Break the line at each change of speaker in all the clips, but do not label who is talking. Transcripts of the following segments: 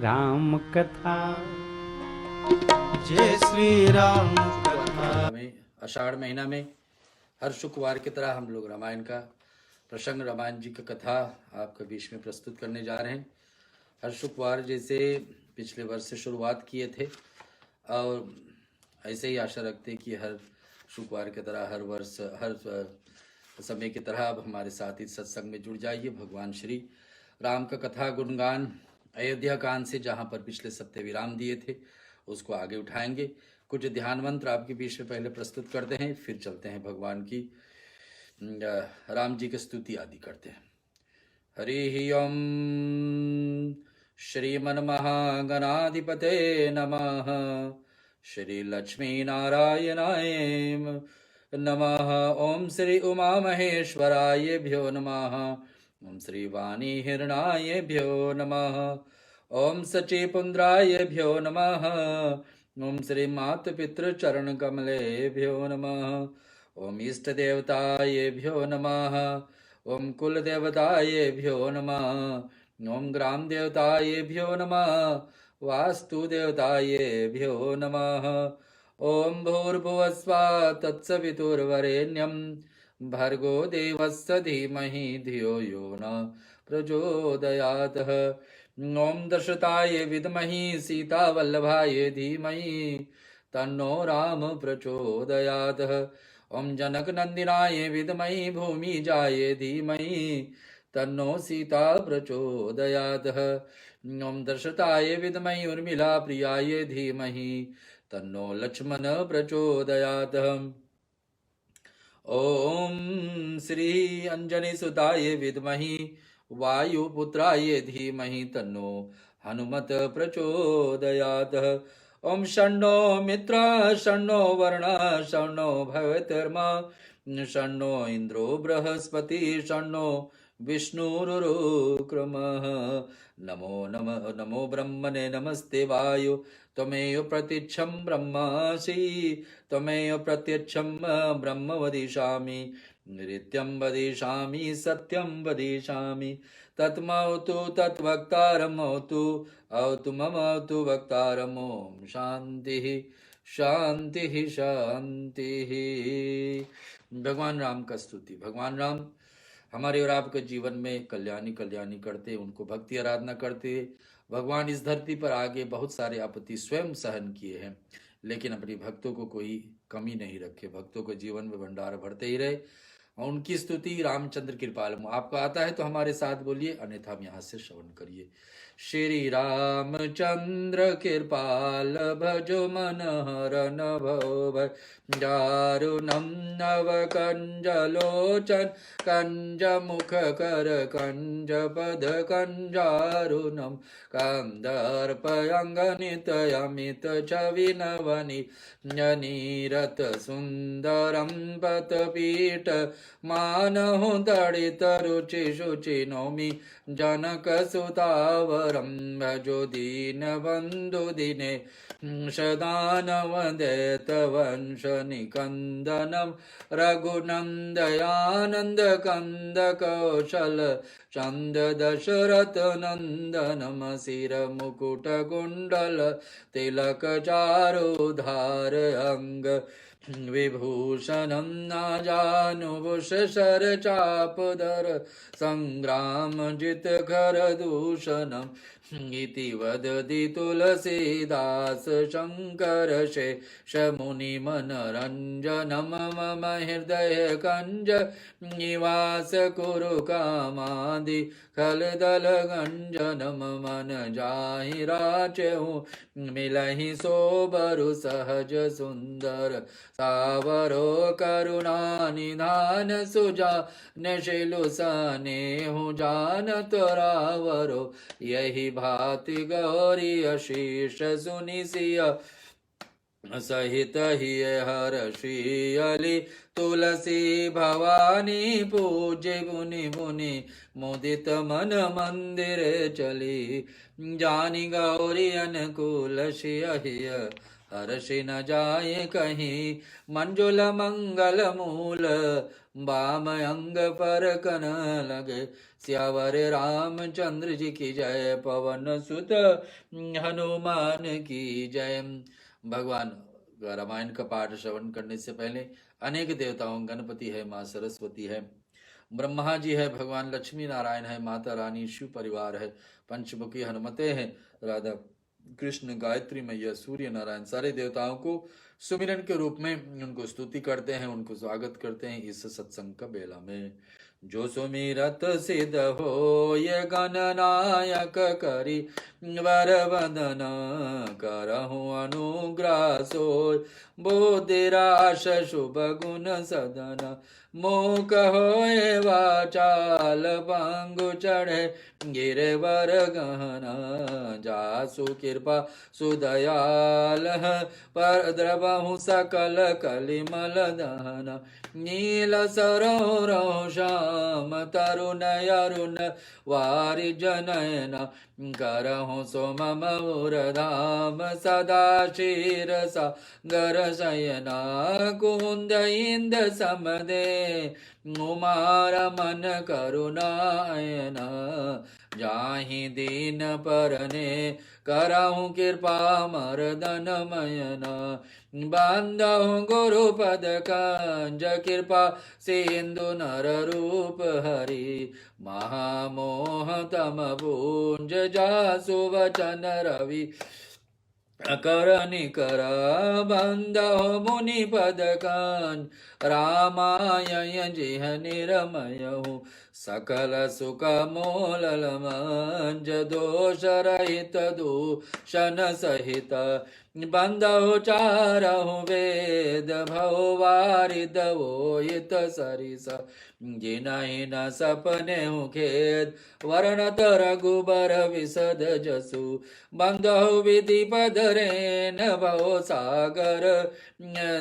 राम कथा।
जय श्री राम कथा।
में आषाढ़ महीना में हर शुक्रवार की तरह हम लोग रामायण का प्रसंग, रामायण जी की कथा आपके बीच में प्रस्तुत करने जा रहे हैं। हर शुक्रवार जैसे पिछले वर्ष से शुरुआत किए थे और ऐसे ही आशा रखते हैं कि हर शुक्रवार की तरह हर वर्ष हर समय की तरह अब हमारे साथ इस सत्संग में जुड़ जाइए। भगवान श्री राम का कथा गुणगान अयोध्या कांड से जहाँ पर पिछले सप्ताह विराम दिए थे उसको आगे उठाएंगे। कुछ ध्यान मंत्र आपके बीच में पहले प्रस्तुत करते हैं, फिर चलते हैं भगवान की राम जी की स्तुति आदि करते हैं। हरि ओम श्रीमन्महागणाधिपते नमः। श्री लक्ष्मी नारायणाय नमः। ओम श्री उमा महेश्वराय भ्यो नमः। ओम श्री वाणी हिरणायभ्यो नमः। ओम सचिपुंद्राय भ्यो नमः। ओम श्री मातपितृचरणकमलेभ्यो नमः। ओम इष्टदेवतायेभ्यो नमः। ओम कुलदेवतायेभ्यो नमः। ओम ग्राम देवतायेभ्यो नमः। वास्तुदेवतायेभ्यो नमः। ओम भूर्भुवस्सुः तत्सवितुर्वरेण्यं भर्गो देवस्य धीमहि धियो यो न प्रचोदयात्। ओम दशरथाय विद्महि सीतावल्लभाय धीमहि तन्नो राम प्रचोदयात्। ओम जनकनंदिनाय विद्महि भूमिजाय धीमहि तन्नो सीता प्रचोदयात्। ओम दशरथाय विद्महि उर्मिला प्रियाय धीमहि तन्नो लक्ष्मण प्रचोदयात्। ओम श्री अंजनी सुताय विद्महि वायुपुत्राय धीमहि तन्नो हनुमत प्रचोदयात्। ओम शन्नो मित्र शन्नो वरुण शन्नो भवतर्मा शन्नो इंद्रो बृहस्पति शन्नो विष्णुरुक्रमः। नमो नमः। नमो ब्रह्मणे नमस्ते वायु त्वमेव प्रत्यक्षं ब्रह्मासि त्वमेव प्रत्यक्षं ब्रह्म वदिष्यामि नित्यं वदिष्यामि सत्यं वदिष्यामि। तत्मौतु तत्वक्तारमौतु अवतु ममौतु वक्तारम्। ओम शांति शांति शांति। भगवान राम का स्तुति। भगवान राम हमारे और आपके जीवन में कल्याणी कल्याणी करते, उनको भक्ति आराधना करते। भगवान इस धरती पर आगे बहुत सारे आपत्ति स्वयं सहन किए हैं, लेकिन अपने भक्तों को कोई कमी नहीं रखे, भक्तों को जीवन में भंडार भरते ही रहे। और उनकी स्तुति रामचंद्र कृपाल। आपको आता है तो हमारे साथ बोलिए, अन्यथा हम यहाँ से श्रवण करिए। श्री रामचंद्र कृपाल भजो मन हरन भव दारुणम नव कंजलोचन कंज मुख कर कंज पद कंजारुणम कंदर्प अंगनित अमित छवि नवनी नीरत सुंदरम पतपीठ मानहु दड़ित रुचि शुचि नौमि जनक सुतावरम भजो दीन बंधु दिने सदानवदेत वंश निकंदनम रघुनंदयानंद कंद कौशल चंद दशरथ नंदनम सिर मुकुट कुंडल तिलक चारुधार अंग विभूषणं नाजानुभूषर चापधर संग्राम जित घर दूषणम् इति वदति तुलसीदास शंकर शेष मुनि मनरंजनम मम हृदय कंज निवास कुरु कामादि खलदल गंजनम मन जाहि राचहु मिलहि सोबरु सहज सुंदर सावरो करुणा निधान सुजा नशिलु सनेहु जानत रावरो यही भाति गौरी अशीष सुनि सिय सहित ही हर्षि अली तुलसी भवानी पूज्य मुनि मुनि मुदित मन मंदिर चली जानी गौरी अनुकूल शिय हर्षि न जाए कहीं मंजुल मंगल मूल बाम अंग पर कन लगे सियावर रामचंद्र जी की जय पवन सुत हनुमान की जय। भगवान रामायण का पाठ श्रवण करने से पहले अनेक देवताओं, गणपति है, माँ सरस्वती है, ब्रह्मा जी है, भगवान लक्ष्मी नारायण है, माता रानी, शिव परिवार है, पंचमुखी हनुमते हैं, राधा कृष्ण, गायत्री मैया, सूर्य नारायण, सारे देवताओं को सुमिरन के रूप में उनको स्तुति करते हैं, उनको स्वागत करते हैं इस सत्संग का बेला में। जो सुमिरत सिद्ध हो ये गणनायक करी वर वदन करहु अनुग्रह सोय बुद्धिराश शुभ गुण सदन मोक होए वाचाल भंगु चढ़े गिरवर गहना जासु कृपा सुदयाल पर द्रवहु सकल कलिमल दहन नील सरोरो श्याम तरुण अरुण वारि जनयन करहु सो मम धाम सदा शीर सागर शयना कुंद इंद समदे उमार मन करुणायना जाहि दीन परने करहु कृपा मर्दन मयना बांधहु गुरु पद कंज कृपा सिंधु नर रूप हरि महामोह तम भुंज जासु वचन रवि करनि कर बंधो मुनि पद कंज रामायण जिह निरमयहु सकल सुख मोल मंज दोष रहित दूषण सहित बंधो चारहु वेद भव वारिद वोहित सरिस जिनहि न सपने खेद वर्ण रघुबर विसद जसु बंधो विधि पदरेन भव सागर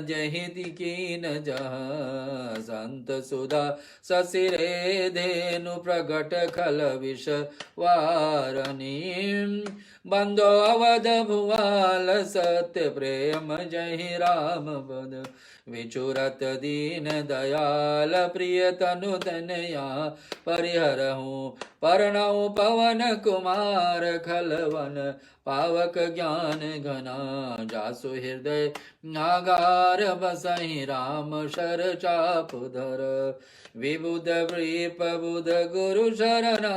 जहि कीन जहाँ संत सुधा ससिरे धेनु प्रगट खल विष वारणी बंधो अवध भुआल सत्य प्रेम जहि राम पद विचुरत दीन दयाल प्रिय तनु तनया परिहरहु परनौ पवन कुमार खलवन पावक ज्ञान घना जासु हृदय नागार बसहि राम शर चाप धर विबुध वृप बुध गुरु शरण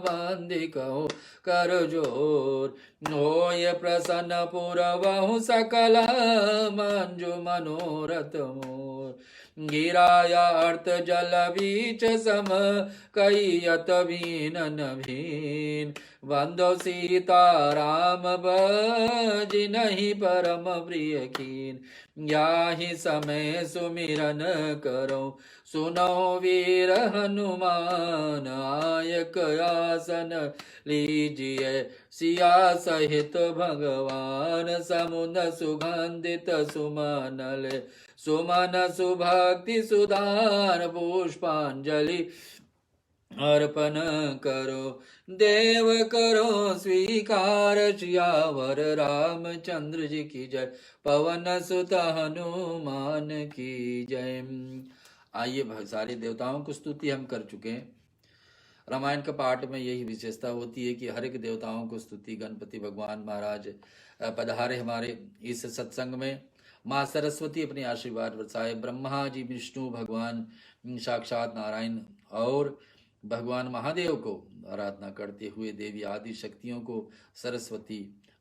बंदी कहो कर जोर होय प्रसन्न पुरवहु सकल मंजु मनोरथ मोर गिराया अर्थ जल बीच सम कईयत भीन नभीन बंधो सीता राम बजि नहीं परम प्रिय कीन याहि समय सुमिरन करो सुनो वीर हनुमान आयक आसन लीजिए सिया सहित भगवान समुद सुगंधित सुमनल सुमन सुभक्ति सुधार पुष्पांजलि अर्पण करो देव करो स्वीकार सियावर रामचंद्र जी की जय पवन सुत हनुमान की जय। आइए सारे देवताओं को स्तुति हम कर चुके हैं। रामायण का पाठ में यही विशेषता होती है कि हर एक देवताओं को स्तुति। गणपति भगवान महाराज पधारे हमारे इस सत्संग में। माँ सरस्वती अपने आशीर्वाद बरसाए। ब्रह्मा जी, विष्णु भगवान साक्षात नारायण और भगवान महादेव को आराधना करते हुए देवी आदि शक्तियों को, सरस्वती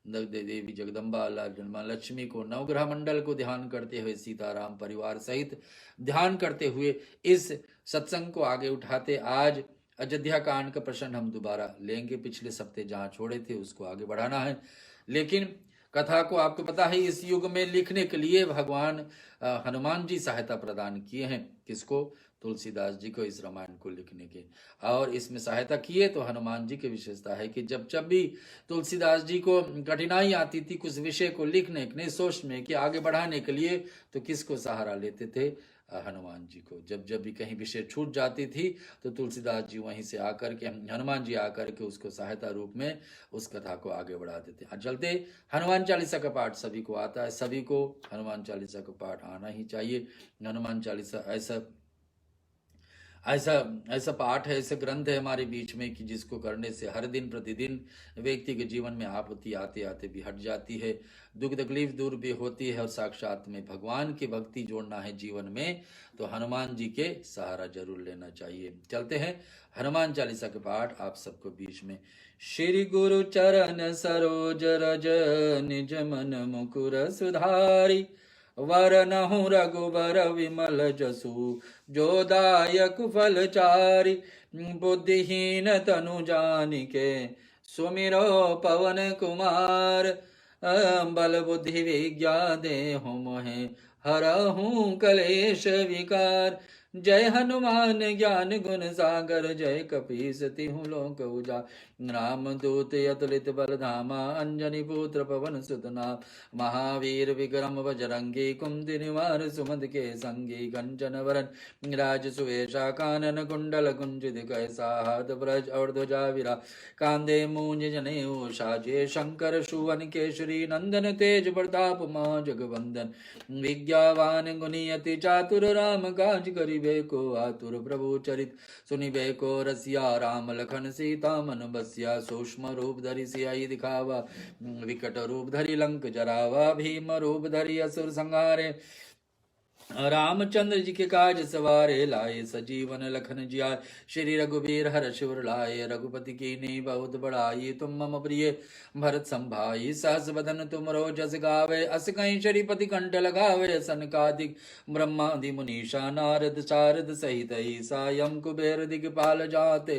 देवी, जगदम्बा, माँ लक्ष्मी को, नवग्रह मंडल को ध्यान करते हुए, सीताराम परिवार सहित ध्यान करते हुए इस सत्संग को आगे उठाते। आज अयोध्या कांड का प्रश्न हम दोबारा लेंगे। पिछले सप्ते जहाँ छोड़े थे उसको आगे बढ़ाना है। लेकिन कथा को आपको पता है इस युग में लिखने के लिए भगवान हनुमान जी सहायता प्रदान किए हैं। किसको? तुलसीदास जी को इस रामायण को लिखने के। और इसमें सहायता किए तो हनुमान जी की विशेषता है कि जब जब भी तुलसीदास जी को कठिनाई आती थी कुछ विषय को लिखने के, सोचने के, आगे बढ़ाने के लिए, तो किसको सहारा लेते थे? हनुमान जी को। जब जब भी कहीं विषय छूट जाती थी तो तुलसीदास जी वहीं से आकर के, हनुमान जी आकर के उसको सहायता रूप में उस कथा को आगे बढ़ा देते। चलते हनुमान चालीसा का पाठ सभी को आता है, सभी को हनुमान चालीसा का पाठ आना ही चाहिए। हनुमान चालीसा ऐसा ऐसा ऐसा पाठ है, ऐसा ग्रंथ है हमारे बीच में कि जिसको करने से हर दिन प्रतिदिन व्यक्ति के जीवन में आपत्ति आते आते भी हट जाती है, दुख तकलीफ दूर भी होती है और साक्षात में भगवान की भक्ति जोड़ना है जीवन में तो हनुमान जी के सहारा जरूर लेना चाहिए। चलते हैं हनुमान चालीसा के पाठ आप सबको बीच में। श्री गुरु चरण सरोज रज निज मन मुकुर सुधारी, वरनहु रघुबर विमल जसु जो दायक फल चारि, बुद्धिहीन तनु जानिके सुमिरो पवन कुमार, बल बुद्धि विज्ञा देहु मोहे हरहु कलेश विकार, जय हनुमान ज्ञान गुण सागर, जय कपीस तिहु लोक उजागर, राम दूत अतुलित बल धामा, अंजनी पुत्र पवन सुत नाम, महावीर विक्रम बजरंगी, कुमति निवार सुमद के संगी, कंचन वरन राज सुवेशा, कानन कुंडल कुंजित कैसा, हाथ ब्रज और ध्वजा विरा, कांधे मूंज जनेऊ साजे, शंकर सुवन केसरी नंदन, तेज प्रताप महा जगवंदन, विज्ञावान गुणी अति चातुर, राम काज करिबे को आतुर, प्रभु चरित सुनिबे को रसिया, राम लखन सीता मन बसिया, सूक्ष्म रूप धरि सियाई दिखावा, विकट रूप धरि लंक जरावा, भीम रूप धरि असुर संहारे, रामचंद्र जी के काज सवारे, लाए सजीवन लखन जिया, श्री रघुबीर हर शिवर लाए, रघुपति की नी बहुत बड़ाई, तुम मम प्रिय भरत संभाई, सहस बदन तुम जस गावे, अस कहीं श्रीपति कंठ लगावे, सनकादिक ब्रह्मादि मुनीषा, नारद सारद सहित ईसा, यम कुबेर दिगपाल जाते,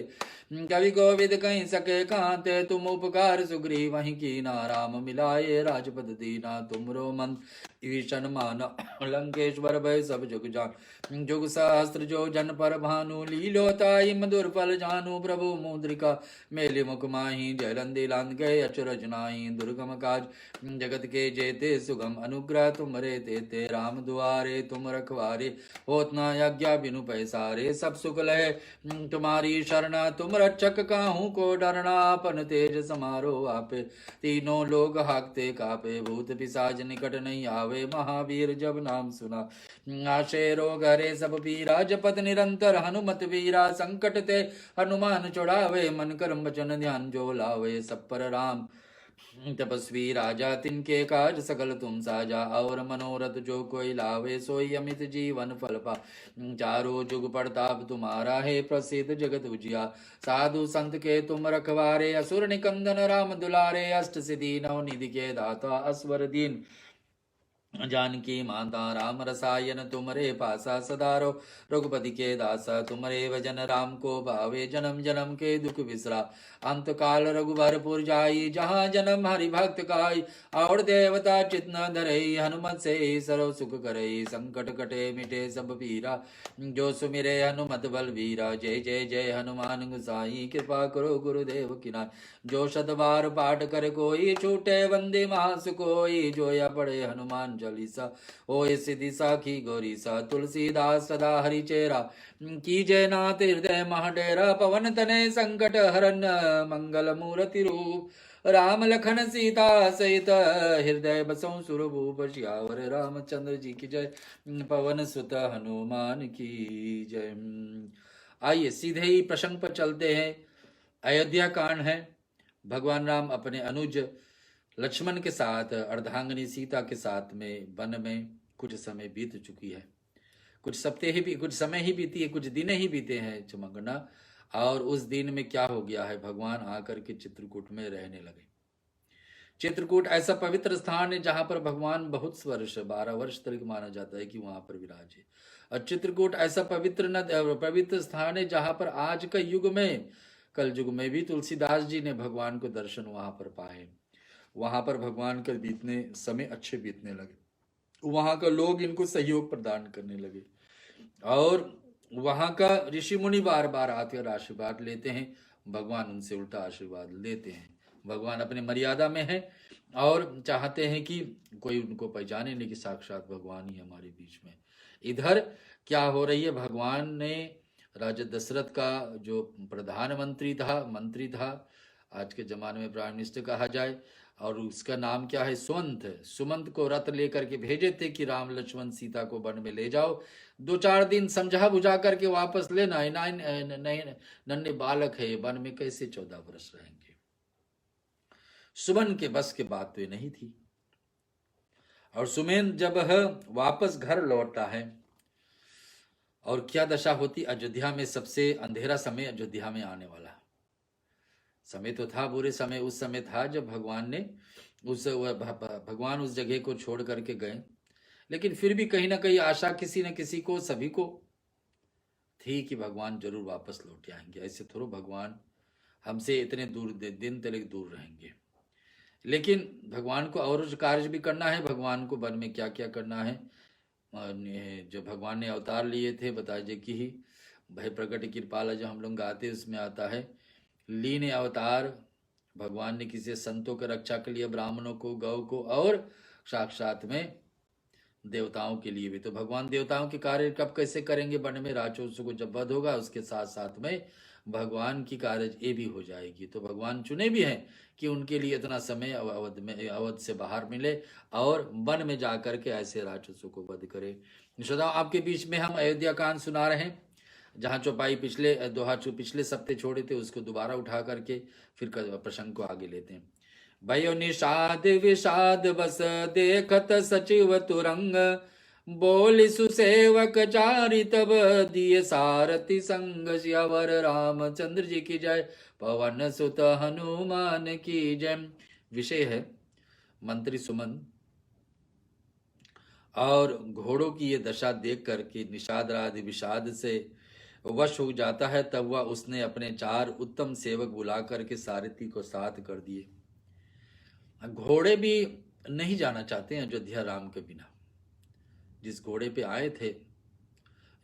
कवि कोविद कहीं सके कांते, तुम उपकार सुग्रीव वहीं कीना, राम मिलाए राजपद दीना, तुमरो मन ईशन मान, लंकेश्वर भय सब जुग जान, जुग सहस्त्र जो जन पर भानु, लीलोताई मधुर फल जानू, प्रभु मुद्रिका मेली मुख माही, जयलंदी लांद गए अचरज नाही, दुर्गम काज जगत के जेते, सुगम अनुग्रह तुम रे तेते, राम दुआरे तुम रखवारे, होत न आज्ञा बिनु पैसारे, सब सुख लहे तुम्हारी शरणा, तुम रक्षक काहू को डरना, अपन तेज समारो आपे, तीनों लोग हाकते कापे, भूत पिशाच निकट नहीं आवे, महावीर जब नाम सुना आशे रोग हरे सब पीरा, जपत निरंतर हनुमत वीरा, संकट ते हनुमान छुड़ावे, मन कर्म वचन ध्यान जो लावे, सब पर राम तपस्वी राजा, तिनके काज सकल तुम साजा, और मनोरथ जो कोई लावे, सोई अमित जीवन फल पा, चारों जुग प्रताप तुम्हारा है, प्रसिद्ध जगत उजिया, साधु संत के तुम रखवारे, असुर निकंदन राम दुलारे, अष्ट सिद्धि नव निधि के दाता, असवर दीन जानकी माता, राम रसायन तुमरे पासा, सदारो रघुपति के दासा, तुमरे भजन राम को भावे, जन्म जन्म के दुख विसरा, अंत काल रघुबरपुर जाई, जहाँ जन्म हरि भक्त काई, और देवता चित न धरई, हनुमत से सर्व सुख करई, संकट कटे मिटे सब पीरा, जो सुमिरे हनुमत बल वीरा, जय जय जय हनुमान गुसाई, कृपा करो गुरुदेव की नाई, जो शत बार पाठ कर कोई, छूटे वंदे मास कोई, जो या पढ़े हनुमान चालीसा, होए सिद्धि साखी गौरीसा, तुलसीदास सदा हरि चेरा, कीजय नाथ हृदय महाडेरा, पवन तनय संकट हरन, मंगल मूर्ति रूप, राम लखन सीता सहित हृदय बसों सुरभूप, श्यावर रामचंद्र जी की जय, पवन सुत हनुमान की जय। आइए सीधे ही प्रसंग पर चलते हैं। अयोध्या कांड है। भगवान राम अपने अनुज लक्ष्मण के साथ अर्धांगिनी सीता के साथ में वन में कुछ समय बीत चुकी है, कुछ समय ही बीती है, कुछ दिन ही बीते हैं चमंगना। और उस दिन में क्या हो गया है, भगवान आकर के चित्रकूट में रहने लगे। चित्रकूट ऐसा पवित्र स्थान है जहां पर भगवान बहुत वर्ष 12 वर्ष तक माना जाता है कि वहां पर विराजे। और चित्रकूट ऐसा पवित्र स्थान है जहां पर आज का युग में, कल युग में भी तुलसीदास जी ने भगवान को दर्शन वहां पर पाए। वहां पर भगवान के बीतने समय अच्छे बीतने लगे, वहां का लोग इनको सहयोग प्रदान करने लगे, और वहां का ऋषि मुनि बार बार आकर आशीर्वाद लेते हैं, भगवान उनसे उल्टा आशीर्वाद लेते हैं। भगवान अपने मर्यादा में है और चाहते हैं कि कोई उनको पहचाने नहीं कि साक्षात भगवान ही हमारे बीच में। इधर क्या हो रही है, भगवान ने राजा दशरथ का जो प्रधानमंत्री था, मंत्री था, आज के जमाने में प्राइम मिनिस्टर कहा जाए, और उसका नाम क्या है, सुमंत। सुमंत को रथ लेकर के भेजे थे कि राम लक्ष्मण सीता को वन में ले जाओ, 2-4 दिन समझा बुझा करके वापस लेना। नहीं, नन्हे बालक है, वन में कैसे 14 वर्ष रहेंगे। सुमन के बस के बात तो ये नहीं थी। और सुमेन जब वापस घर लौटता है, और क्या दशा होती, अयोध्या में सबसे अंधेरा समय अयोध्या में आने वाला समय तो था, बुरे समय उस समय था जब भगवान ने भगवान उस जगह को छोड़ करके गए, लेकिन फिर भी कहीं ना कहीं आशा किसी न किसी को, सभी को थी कि भगवान जरूर वापस लौट आएंगे। ऐसे थोड़ा भगवान हमसे इतने दूर दिन तक दूर रहेंगे। लेकिन भगवान को और कार्य भी करना है, भगवान को वन में क्या क्या करना है। जो भगवान ने अवतार लिए थे, बताइए कि ही भय प्रकट कृपाला जो हम लोग गाते उसमें आता है, लीन अवतार भगवान ने किसी संतों की रक्षा के लिए, ब्राह्मणों को, गौ को, और साक्षात में देवताओं के लिए भी। तो भगवान देवताओं के कार्य कब कैसे करेंगे, वन में राक्षसों को जब वध होगा, उसके साथ साथ में भगवान की कार्य ये भी हो जाएगी। तो भगवान चुने भी हैं कि उनके लिए इतना समय अवध से बाहर मिले और वन में जाकर के ऐसे राक्षसों को वध करे। सदा आपके बीच में हम अयोध्या कांड सुना रहे हैं, जहाँ चौपाई पिछले सप्ते छोड़े थे उसको दोबारा उठा करके फिर प्रसंग को आगे लेते हैं। भयो निषाद विषाद बस देखत सचिव तुरंग, बोल सुसेवक चारि तब दिए सारथी संग, सियावर रामचंद्र जी की जय, पवन सुत हनुमान की जय। विषय है मंत्री सुमन, और घोड़ों की ये दशा देख करके निषाद राधि विषाद से वश हो जाता है। तब वह उसने अपने 4 उत्तम सेवक बुला करके सारथी को साथ कर दिए। घोड़े भी नहीं जाना चाहते हैं अयोध्या राम के बिना। जिस घोड़े पे आए थे,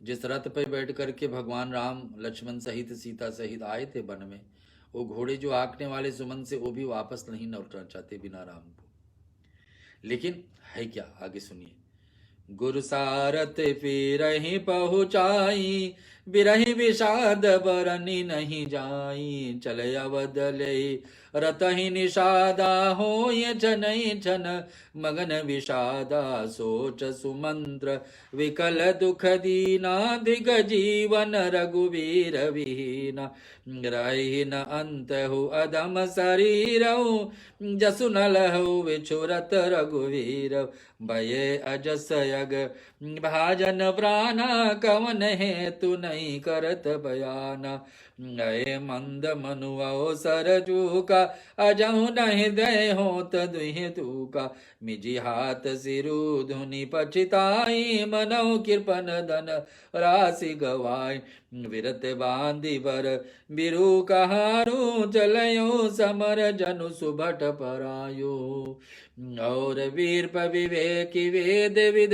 जिस रथ पे बैठ करके भगवान राम लक्ष्मण सहित सीता सहित आए थे वन में, वो घोड़े जो आंकने वाले सुमन से, वो भी वापस नहीं लौटना चाहते बिना राम को। लेकिन है क्या, आगे सुनिए। गुरु सारथ फिरहि पहुँचाई, बिरहि विषाद बरनी नहीं जाई, चले अवध ले रतहि निषादा, होय जनई जन मगन विषादा, सोच सुमंत्र विकल दुख दीना, दिग जीवन रघुवीर विहीना, रही न अंत हो अधम शरीरऊ, जसु न लहु विछुरत रघुवीर, भये अजस यग भाजन प्राणा, कवन हेतु नहीं करत बयाना, गए मंद मनु सरजू का, अजहु नहीं दे होत दुहि तूका, मिजी हाथ सिरु धुनि पछिताई, मनौ कृपन धन राशि गवाई, विरत बांधि बर बिरु कहारू, चलयो समर जनु सुभट परायो, और वीर विवेक वेद विद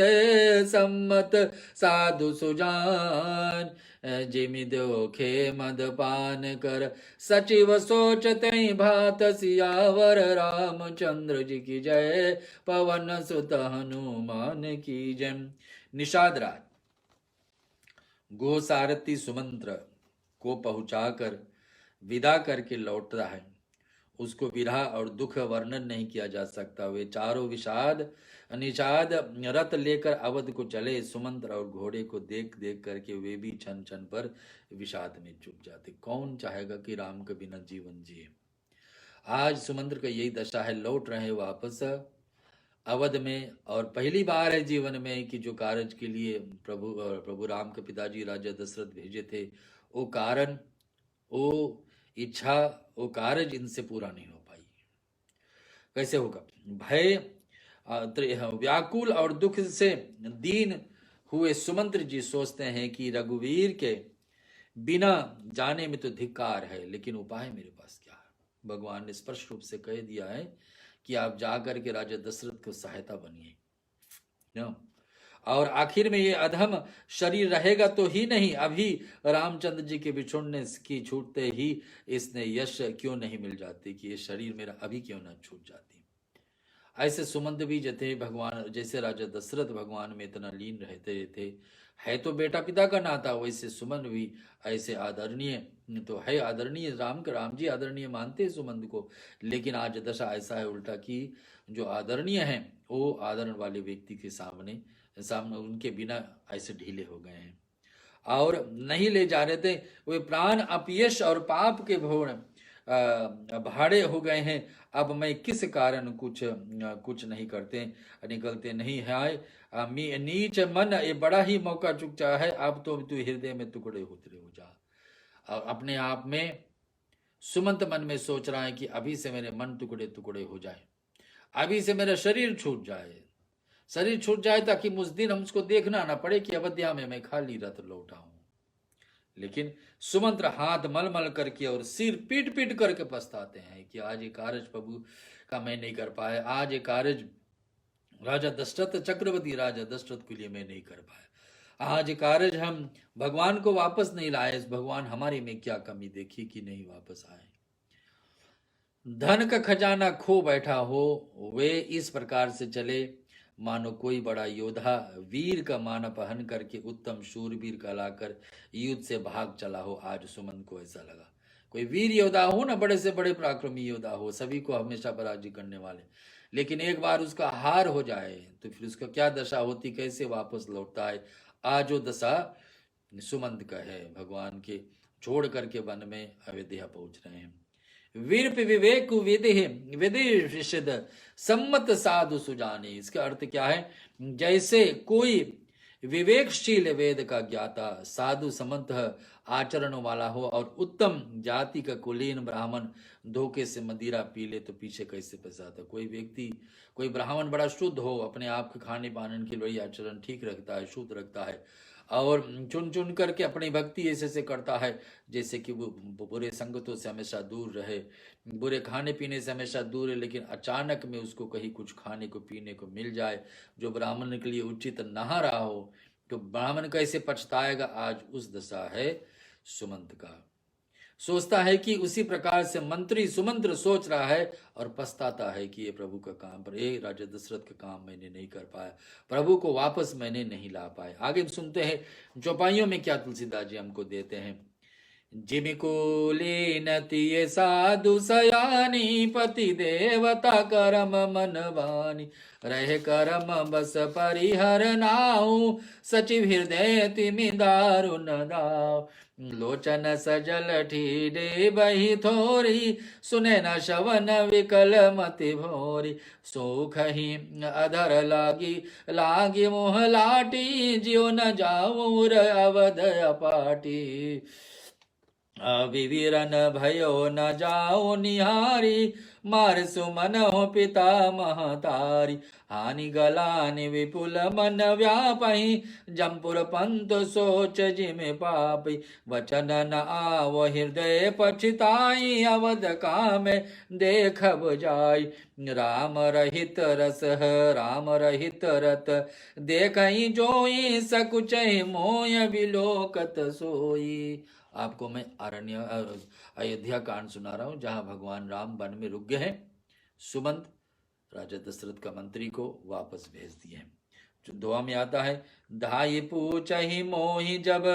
सम्मत साधु सुजान, जिमि दोखे मद पान कर, सचिव सोचते भात सियावर रामचंद्र जी की जय, पवन सुत हनुमान की जय। निषाद राज गो सारथी सुमंत्र को पहुंचाकर विदा करके लौटता है। उसको विरह और दुख वर्णन नहीं किया जा सकता। वे चारों निषाद रथ लेकर अवध को चले। सुमंत्र और घोड़े को देख देख करके वे भी क्षण क्षण पर विषाद में चुप जाते। कौन चाहेगा कि राम के बिना जीवन जिए। आज सुमंत्र का यही दशा है। लौट रहे वापस अवध में, और पहली बार है जीवन में कि जो कार्य के लिए प्रभु राम के पिताजी राजा दशरथ भेजे थे, वो कारण, वो इच्छा, वो कार्य इनसे पूरा नहीं हो पाई। कैसे होगा। भय व्याकुल और दुख से दीन हुए सुमंत्र जी सोचते हैं कि रघुवीर के बिना जाने में तो धिक्कार है, लेकिन उपाय मेरे पास क्या है। भगवान ने स्पष्ट रूप से कह दिया है कि आप जाकर के राजा दशरथ को सहायता बनिए। और आखिर में ये अधम शरीर रहेगा तो ही नहीं, अभी रामचंद्र जी के बिछुड़ने की छूटते ही इसने यश क्यों नहीं मिल जाती कि ये शरीर मेरा अभी क्यों ना छूट जाती। ऐसे सुमंत भी जैसे भगवान, जैसे राजा दशरथ भगवान में इतना लीन रहते थे, है तो बेटा पिता का नाता, वैसे सुमन भी ऐसे आदरणीय तो है, आदरणीय राम जी आदरणीय मानते हैं सुमंत को। लेकिन आज दशा ऐसा है उल्टा कि जो आदरणीय हैं वो आदरण वाले व्यक्ति के सामने सामने उनके बिना ऐसे ढीले हो गए हैं और नहीं ले जा रहे थे। वे प्राण अपयश और पाप के भोर भाड़े हो गए हैं। अब मैं किस कारण कुछ नहीं करते निकलते नहीं है। नीच मन ये बड़ा ही मौका चुक चाहा है। अब तो तू हृदय में टुकड़े होते हो जा। और अपने आप में सुमंत मन में सोच रहा है कि अभी से मेरे मन टुकड़े टुकड़े हो जाए, अभी से मेरा शरीर छूट जाए, शरीर छूट जाए ताकि उस दिन हमको देखना ना पड़े कि अवध्या में मैं खाली रथ लौटा हूं। लेकिन सुमंत्र हाथ मल मल करके और सिर पीट पीट करके पछताते हैं कि आज ये कार्य प्रभु का मैं नहीं कर पाया, आज ये कार्य राजा दशरथ चक्रवर्ती राजा दशरथ के लिए मैं नहीं कर पाया, आज ये कार्य हम भगवान को वापस नहीं लाए, भगवान हमारे में क्या कमी देखी कि नहीं वापस आए। धन का खजाना खो बैठा हो, वे इस प्रकार से चले मानो कोई बड़ा योद्धा वीर का मान अपहन करके उत्तम शूरवीर कहलाकर युद्ध से भाग चला हो। आज सुमन को ऐसा लगा कोई वीर योद्धा हो ना, बड़े से बड़े पराक्रमी योद्धा हो, सभी को हमेशा पराजित करने वाले, लेकिन एक बार उसका हार हो जाए तो फिर उसका क्या दशा होती, कैसे वापस लौटता है। आज वो दशा सुमंत का है। भगवान के छोड़ करके वन में अयोध्या पहुंच रहे हैं। वीरप विवेक विधि विधिषद सम्मत साधु सुजाने। इसका अर्थ क्या है, जैसे कोई विवेकशील वेद का ज्ञाता साधु समंत आचरण वाला हो और उत्तम जाति का कुलीन ब्राह्मण धोखे से मदिरा पी ले तो पीछे कैसे फंसाता। कोई व्यक्ति कोई ब्राह्मण बड़ा शुद्ध हो, अपने आप के खाने पाने के लिए आचरण ठीक रखता है, शुद्ध रखता है और चुन चुन करके अपनी भक्ति ऐसे से करता है जैसे कि वो बुरे संगतों से हमेशा दूर रहे, बुरे खाने पीने से हमेशा दूर है, लेकिन अचानक में उसको कहीं कुछ खाने को पीने को मिल जाए जो ब्राह्मण के लिए उचित नहा रहा हो तो ब्राह्मण कैसे पछताएगा। आज उस दशा है सुमंत का। सोचता है कि उसी प्रकार से मंत्री सुमंत्र सोच रहा है और पछताता है कि ये प्रभु का काम पर, ये राजा दशरथ का काम मैंने नहीं कर पाया, प्रभु को वापस मैंने नहीं ला पाया। आगे सुनते हैं चौपाइयों में क्या तुलसीदास जी हमको देते हैं। जिमिको लीनति साधु सयानी पति देवता करम मनवानी रहे करम बस परिहर नाऊ सचिव हृदय तिमि दारुण दाव लोचन सजल ठीडे बही थोरी सुने न शवन विकल मति भोरी सुख ही अधर लागी लागी मोह लाटी जियो न जाऊर अवध अपाटी अविवीरन भयो न जाओ निहारी मार सुमन हो पिता महतारी हानि गलानि विपुल मन व्यापही जमपुर पंत सोच जिमे पापी वचन न आव हृदय पछताई अवध काम देखब जाई राम रहित रस राम रहित रत देखई जोई सकुच मोय विलोकत सोई। आपको मैं अयोध्या कांड सुना रहा हूं जहां भगवान राम वन में रुक गए हैं, सुमंत राजा दशरथ का मंत्री को वापस भेज दिए हैं। जो दुआ में आता है, धाई पूछहि मोहि जब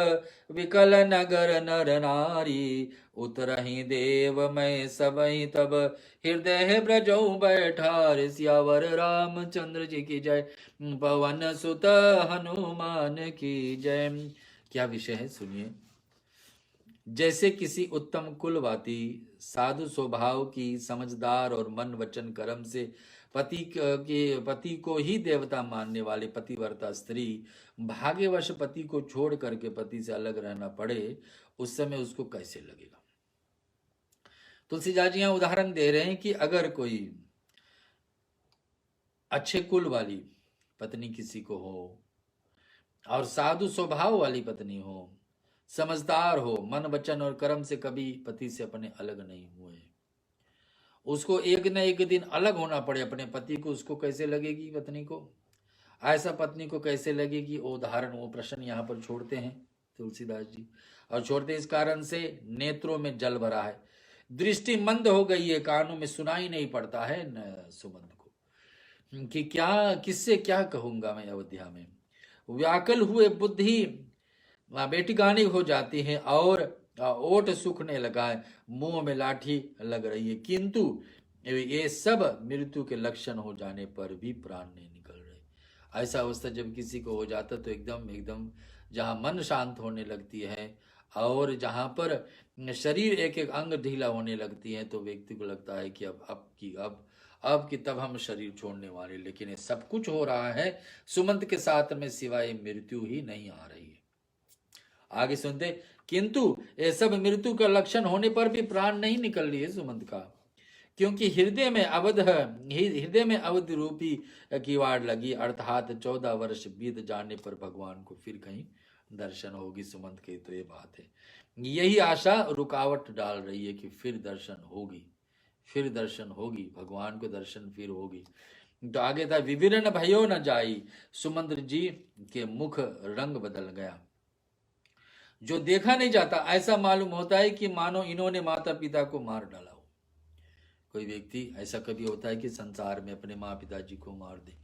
विकल नगर नर नारी उतरहि देव मैं सबहि तब हृदय ब्रजौ बैठार सियावर रामचंद्र जी की जय पवन सुत हनुमान की जय। क्या विषय है सुनिए। जैसे किसी उत्तम कुलवाती साधु स्वभाव की समझदार और मन वचन कर्म से पति को ही देवता मानने वाले पतिव्रता स्त्री भाग्यवश पति को छोड़ करके पति से अलग रहना पड़े उस समय उसको कैसे लगेगा। तुलसीदास जी यहाँ उदाहरण दे रहे हैं कि अगर कोई अच्छे कुल वाली पत्नी किसी को हो और साधु स्वभाव वाली पत्नी हो, समझदार हो, मन वचन और कर्म से कभी पति से अपने अलग नहीं हुए, उसको एक न एक दिन अलग होना पड़े अपने पति को, उसको कैसे लगेगी पत्नी को, ऐसा पत्नी को कैसे लगेगी। वो उदाहरण वो प्रश्न यहाँ पर छोड़ते हैं तुलसीदास जी और छोड़ते इस कारण से नेत्रों में जल भरा है, दृष्टि मंद हो गई है, कानों में सुनाई नहीं पड़ता है न सुमंत को। कि क्या किससे क्या कहूंगा मैं अयोध्या में। व्याकुल हुए बुद्धि बेटिकानी हो जाती है और ओट सूखने लगा है, मुंह में लाठी लग रही है, किंतु ये सब मृत्यु के लक्षण हो जाने पर भी प्राण नहीं निकल रहे। ऐसा अवस्था जब किसी को हो जाता तो एकदम एकदम जहाँ मन शांत होने लगती है और जहाँ पर शरीर एक एक अंग ढीला होने लगती है तो व्यक्ति को लगता है कि अब कि तब हम शरीर छोड़ने वाले। लेकिन ये सब कुछ हो रहा है सुमंत के साथ में, सिवाय मृत्यु ही नहीं आ रही है। आगे सुनते, किंतु ये सब मृत्यु का लक्षण होने पर भी प्राण नहीं निकल रही है सुमंत का, क्योंकि हृदय में अवध रूपी किवाड़ लगी, अर्थात 14 वर्ष बीत जाने पर भगवान को फिर कहीं दर्शन होगी सुमंत की। तो ये बात है, यही आशा रुकावट डाल रही है कि फिर दर्शन होगी, फिर दर्शन होगी, भगवान को दर्शन फिर होगी। तो आगे था, विवरण भयो न जाई, सुमंत जी के मुख रंग बदल गया। जो देखा नहीं जाता, ऐसा मालूम होता है कि मानो इन्होंने माता पिता को मार डाला हो। कोई व्यक्ति ऐसा कभी होता है कि संसार में अपने माँ पिताजी को मार दे।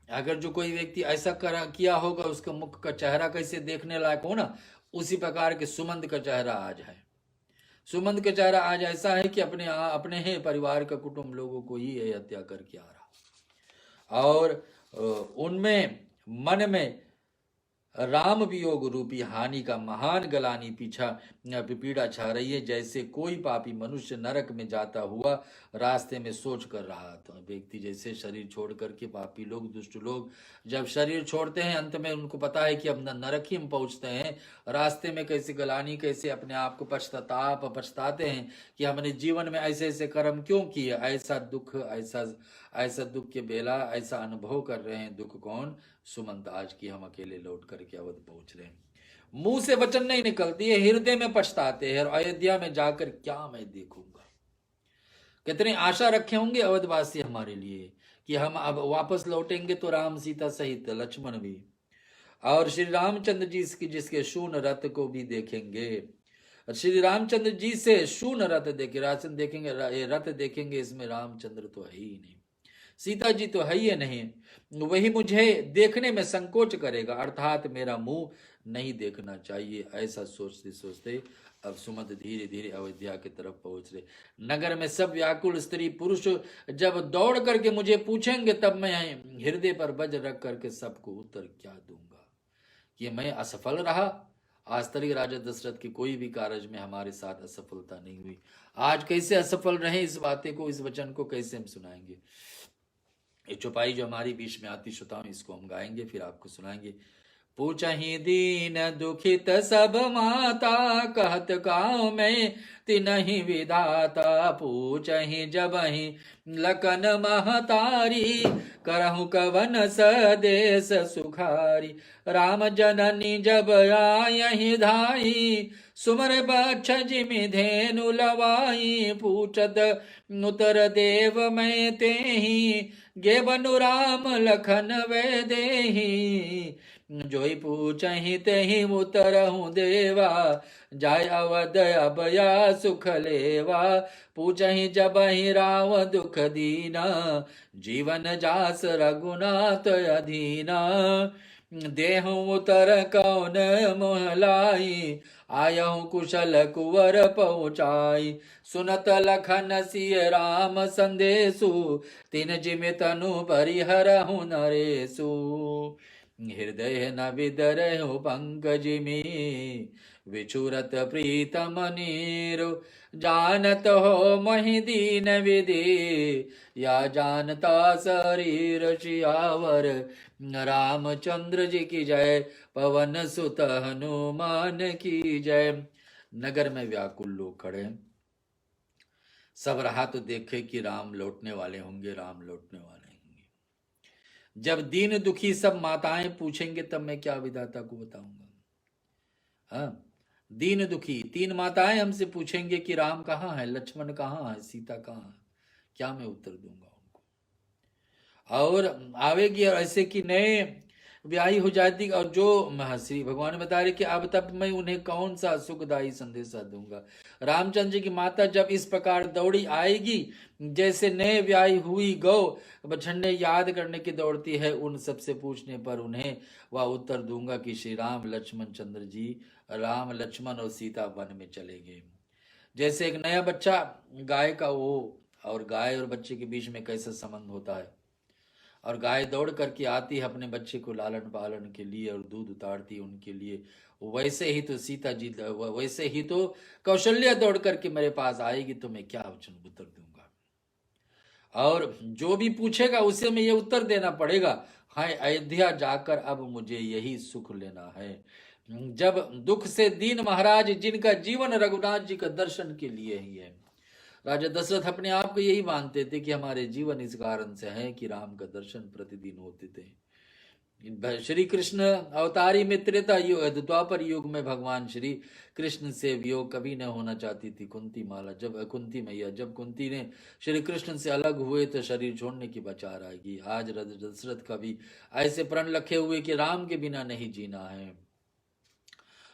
अगर जो कोई व्यक्ति ऐसा किया होगा, उसका मुख का चेहरा कैसे देखने लायक हो ना, उसी प्रकार के सुमंत का चेहरा आज है। सुमंत का चेहरा आज ऐसा है कि अपने ही परिवार का कुटुंब लोगों को ही ये हत्या करके आ रहा, और उनमें मन में राम वियोग रूपी हानि का महान गलानी पीड़ा छा रही है। जैसे कोई पापी मनुष्य नरक में जाता हुआ रास्ते में सोच कर रहा था। व्यक्ति जैसे शरीर छोड़ करके पापी लोग, दुष्ट लोग जब शरीर छोड़ते हैं, अंत में उनको पता है कि अब नरक ही में पहुंचते हैं, रास्ते में कैसे गलानी, कैसे अपने आप को पछताते हैं कि हमने जीवन में ऐसे ऐसे कर्म क्यों किए। ऐसा दुख के बेला ऐसा अनुभव कर रहे हैं। दुख कौन? सुमंत आज की हम अकेले लौट करके अवध पहुंच रहे हैं। मुंह से वचन नहीं निकलती है, हृदय में पछताते हैं, अयोध्या में जाकर क्या मैं देखूंगा। कितने आशा रखे होंगे अवधवासी हमारे लिए कि हम अब वापस लौटेंगे तो राम सीता सहित लक्ष्मण भी, और श्री रामचंद्र जी जिसके शून रथ को भी देखेंगे। श्री रामचंद्र जी से शून रथ देखेंगे, रथ देखेंगे, इसमें रामचंद्र तो है ही नहीं, सीता जी तो है ही नहीं, वही मुझे देखने में संकोच करेगा, अर्थात मेरा मुंह नहीं देखना चाहिए। ऐसा सोचते सोचते अब सुमंत धीरे धीरे अयोध्या की तरफ पहुंच रहे। नगर में सब व्याकुल स्त्री पुरुष जब दौड़ करके मुझे पूछेंगे, तब मैं हृदय पर वज्र रख करके सबको उत्तर क्या दूंगा कि मैं असफल रहा। आज तक राजा दशरथ के कोई भी कार्य में हमारे साथ असफलता नहीं हुई, आज कैसे असफल रहे, इस बातें को, इस वचन को कैसे हम सुनाएंगे। ये चौपाई जो हमारी बीच में आती श्रोताओं, इसको हम गाएंगे, फिर आपको सुनाएंगे। पूछहि दीन दुखित सब माता, कहत काऊ में तिनहि विधाता। पूछहि जबहि लखन महतारी, करहु कवन सदेश सुखारी। राम जननी जब आयहि धाई, सुमर बक्ष जिमि धेनु लवाई। पूछत उतर देव मैं तेहि, गे बनु राम लखन वे देहि। जोई पूछहि तेहि उतरहु देवा, जाय अवध अभया सुख लेवा। पूछहि जबहि राव दुख दीना, जीवन जास रघुनाथ अधीना। देहु उतर कौन मोहलाई, आयहु कुशल कुवर पहुँचाई। सुनत लखन सिय राम संदेशु, तिन जिमि तनु परिहरहु नरेशु। हृदय न विदरहु पंकजिमि, विचुरत प्रीतम नीरु। जानत हो महि दीन विधि, या जानता शरीर सियावर। रामचंद्र जी की जय, पवन सुत हनुमान की जय। नगर में व्याकुल लोग खड़े, सब रहा तो देखे कि राम लौटने वाले होंगे, राम लौटने वाले होंगे। जब दीन दुखी सब माताएं पूछेंगे, तब मैं क्या विधाता को बताऊंगा। हाँ, दीन दुखी 3 माताएं हमसे पूछेंगे कि राम कहाँ है, लक्ष्मण कहाँ है, सीता कहाँ है, क्या मैं उत्तर दूंगा उनको। और आवेगी ऐसे कि ब्याही हो जाती और जो श्री भगवान बता रहे कि अब तब मैं उन्हें कौन सा सुखदायी संदेशा दूंगा। रामचंद्र जी की माता जब इस प्रकार दौड़ी आएगी, जैसे नए ब्याही हुई गौ बछड़े याद करने की दौड़ती है, उन सबसे पूछने पर उन्हें वह उत्तर दूंगा कि श्री राम लक्ष्मण चंद्र जी, राम लक्ष्मण और सीता वन में चले गए। जैसे एक नया बच्चा गाय का वो, और गाय और बच्चे के बीच में कैसा संबंध होता है, और गाय दौड़ करके आती है अपने बच्चे को लालन पालन के लिए और दूध उतारती है उनके लिए, वैसे ही तो सीता जी, वैसे ही तो कौशल्या दौड़ करके मेरे पास आएगी तो मैं क्या वचन उत्तर दूंगा। और जो भी पूछेगा उसे मैं ये उत्तर देना पड़ेगा, हाँ अयोध्या जाकर अब मुझे यही सुख लेना है। जब दुख से दीन महाराज जिनका जीवन रघुनाथ जी का दर्शन के लिए ही है। राजा दशरथ अपने आप को यही मानते थे कि हमारे जीवन इस कारण से है कि राम का दर्शन प्रतिदिन होते थे। श्री कृष्ण अवतारी में त्रेता युग, द्वापर युग में भगवान श्री कृष्ण से वियोग कभी न होना चाहती थी कुंती माला, जब कुंती मैया, जब कुंती ने श्री कृष्ण से अलग हुए तो शरीर छोड़ने की बचार आएगी। आज दशरथ का भी ऐसे प्रण रखे हुए कि राम के बिना नहीं जीना है।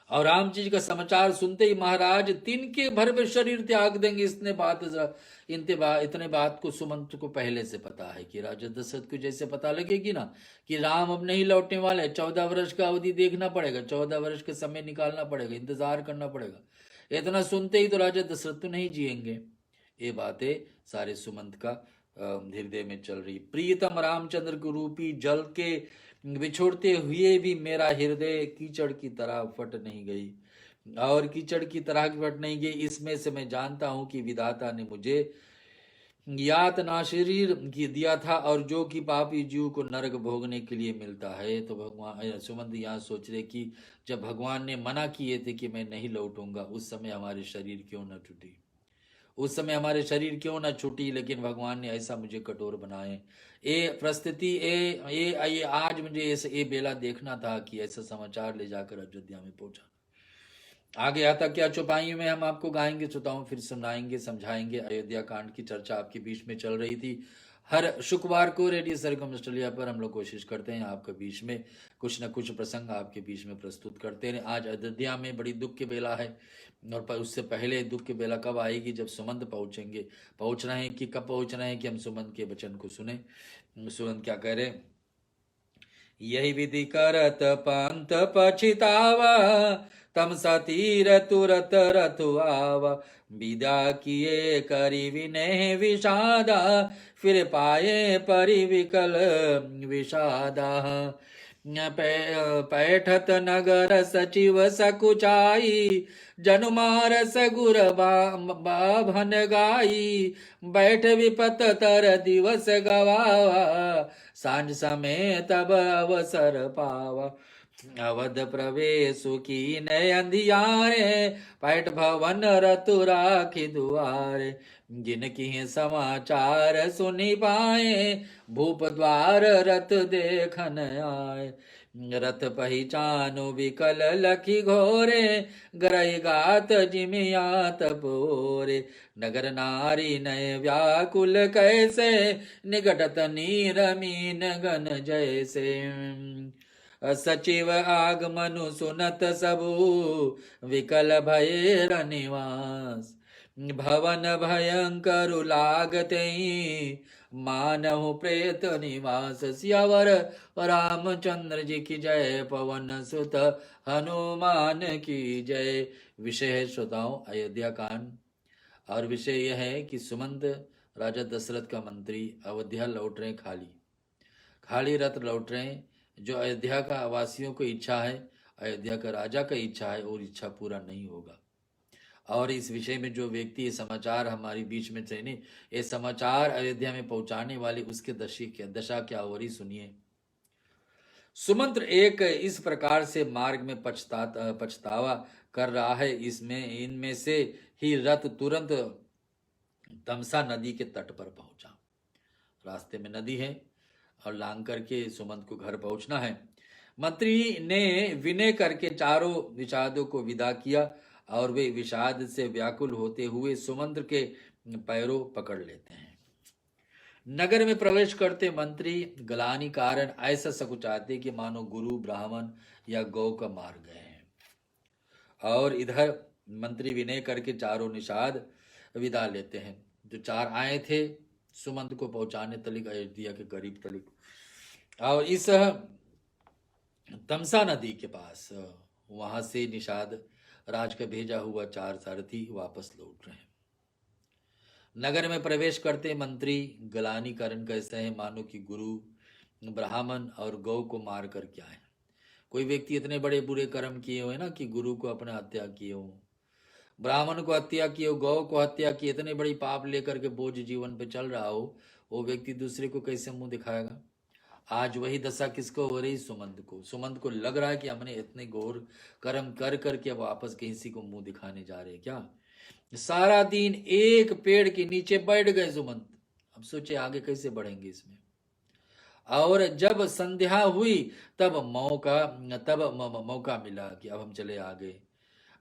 और राम जी का समाचार सुनते ही महाराज तिनके भर में शरीर त्याग देंगे, इतने बात को सुमंत को पहले से पता है कि राजा दशरथ को जैसे पता लगेगी ना कि राम अब नहीं लौटने वाले, 14 वर्ष का अवधि देखना पड़ेगा, 14 वर्ष का समय निकालना पड़ेगा, इंतजार करना पड़ेगा। इतना सुनते ही तो राजा दशरथ तो नहीं जिएंगे। ये बातें सारे सुमंत का हृदय में चल रही। प्रियतम रामचंद्र को रूपी जल के बिछोड़ते हुए भी मेरा हृदय कीचड़ की तरह फट नहीं गई, और कीचड़ की तरह फट नहीं गई। इसमें से मैं जानता हूं कि विधाता ने मुझे यातना शरीर दिया था, और जो कि पापी जीव को नरक भोगने के लिए मिलता है। तो भगवान सुमंत यहाँ सोच रहे कि जब भगवान ने मना किए थे कि मैं नहीं लौटूंगा, उस समय हमारे शरीर क्यों न टूटी, उस समय हमारे शरीर क्यों न छूटी, लेकिन भगवान ने ऐसा मुझे कठोर बनाए। ये परिस्थिति ये आज मुझे ये बेला देखना था कि ऐसा समाचार ले जाकर अयोध्या में पहुंचा। आगे आता क्या चौपाई में हम आपको गाएंगे, श्रोताओं फिर सुनाएंगे, समझाएंगे। अयोध्या कांड की चर्चा आपके बीच में चल रही थी। हर शुक्रवार को रेडियो सरगम ऑस्ट्रेलिया पर हम लोग कोशिश करते हैं आपके बीच में कुछ न कुछ प्रसंग आपके बीच में प्रस्तुत करते हैं। आज अयोध्या में बड़ी दुख की बेला है, और पर उससे पहले दुख की बेला कब आएगी, जब सुमंत पहुंचेंगे। पहुंचना है कि कब पहुंचना है कि हम सुमंत के वचन को सुने। सुमंत क्या कह रहे, यही विधि करत पंत पछितावा, तम सतीर तुरत रतु आवा, विदा किए करी विनय विषादा, फिर पाए परिविकल विषादा। पैठत नगर सचिव सकुचाई, जनुमार सगुर बाभन गाई, बैठ विपत तर दिवस गवावा, सांझ समय तब अवसर पावा। अवध प्रवेश की नय अंधियारे, पैठ भवन रतु राखी दुआरे, जिनकी समाचार सुनी पाए, भूप द्वार रथ देखन आए। रथ पहिचानु विकल लखी घोरे, ग्रही गात जिमियात पोरे, नगर नारी नय व्याकुल कैसे, निकटत नीर मीन गन जैसे। सचिव आगमनु सुनत सबू, विकल भयर निवास, भवन भयंकर लागते, मानहु प्रेत निवास। सियावर रामचंद्र जी की जय, पवन सुत हनुमान की जय। विषय है श्रोताओं अयोध्या कांड, और विषय यह है कि सुमंत राजा दशरथ का मंत्री अयोध्या लौट रहे, खाली रथ लौट रहे, जो अयोध्या का वासियों को इच्छा है, अयोध्या का राजा का इच्छा है, और इच्छा पूरा नहीं होगा। और इस विषय में जो व्यक्ति ये समाचार हमारे बीच में थे, ये समाचार अयोध्या में पहुंचाने वाले उसके दशा क्या हो रही सुनिए। सुमंत्र एक इस प्रकार से मार्ग में पछतावा कर रहा है, इनमें से ही रथ तुरंत तमसा नदी के तट पर पहुंचा। रास्ते में नदी है और लांग करके सुमंत को घर पहुंचना है। मंत्री ने विनय करके चारों विषादों को विदा किया, और वे विषाद से व्याकुल होते हुए सुमंत्र के पैरों पकड़ लेते हैं। नगर में प्रवेश करते मंत्री गलानी कारण ऐसा सकुचाते कि मानो गुरु ब्राह्मण या गौ का मार गए हैं। और इधर मंत्री विनय करके चारों निषाद विदा लेते हैं। जो चार आए थे सुमंत को पहुंचाने तलिक अयोध्या के करीब तलिक, और इस तमसा नदी के पास वहां से निषाद राज का भेजा हुआ चार सारथी वापस लौट रहे हैं। नगर में प्रवेश करते मंत्री गलानी कारण कैसे हैं मानो कि गुरु ब्राह्मण और गौ को मार कर क्या है। कोई व्यक्ति इतने बड़े बुरे कर्म किए हुए ना कि गुरु को अपने हत्या किए हो, ब्राह्मण को हत्या किए हो, गौ को हत्या की, इतने बड़ी पाप लेकर के बोझ जीवन पे चल रहा हो, वो व्यक्ति दूसरे को कैसे मुंह दिखाएगा। आज वही दशा किसको हो रही? सुमंत को। सुमंत को लग रहा है कि हमने इतने घोर कर्म कर करके अब वापस किसी को मुंह दिखाने जा रहे हैं क्या। सारा दिन एक पेड़ के नीचे बैठ गए सुमंत। अब सोचे आगे कैसे बढ़ेंगे इसमें। और जब संध्या हुई तब मौका मिला कि अब हम चले आगे।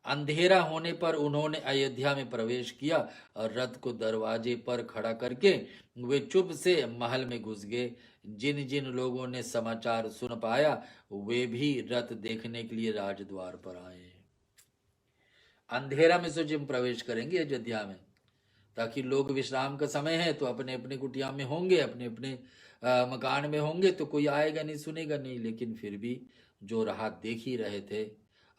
अंधेरा होने पर उन्होंने अयोध्या में प्रवेश किया और रथ को दरवाजे पर खड़ा करके वे चुप से महल में घुस गए। जिन जिन लोगों ने समाचार सुन पाया वे भी रथ देखने के लिए राजद्वार पर आए। अंधेरा में सोचे हम प्रवेश करेंगे अयोध्या में, ताकि लोग विश्राम का समय है तो अपने अपने कुटिया में होंगे, अपने अपने मकान में होंगे, तो कोई आएगा नहीं, सुनेगा नहीं। लेकिन फिर भी जो राह देख ही रहे थे,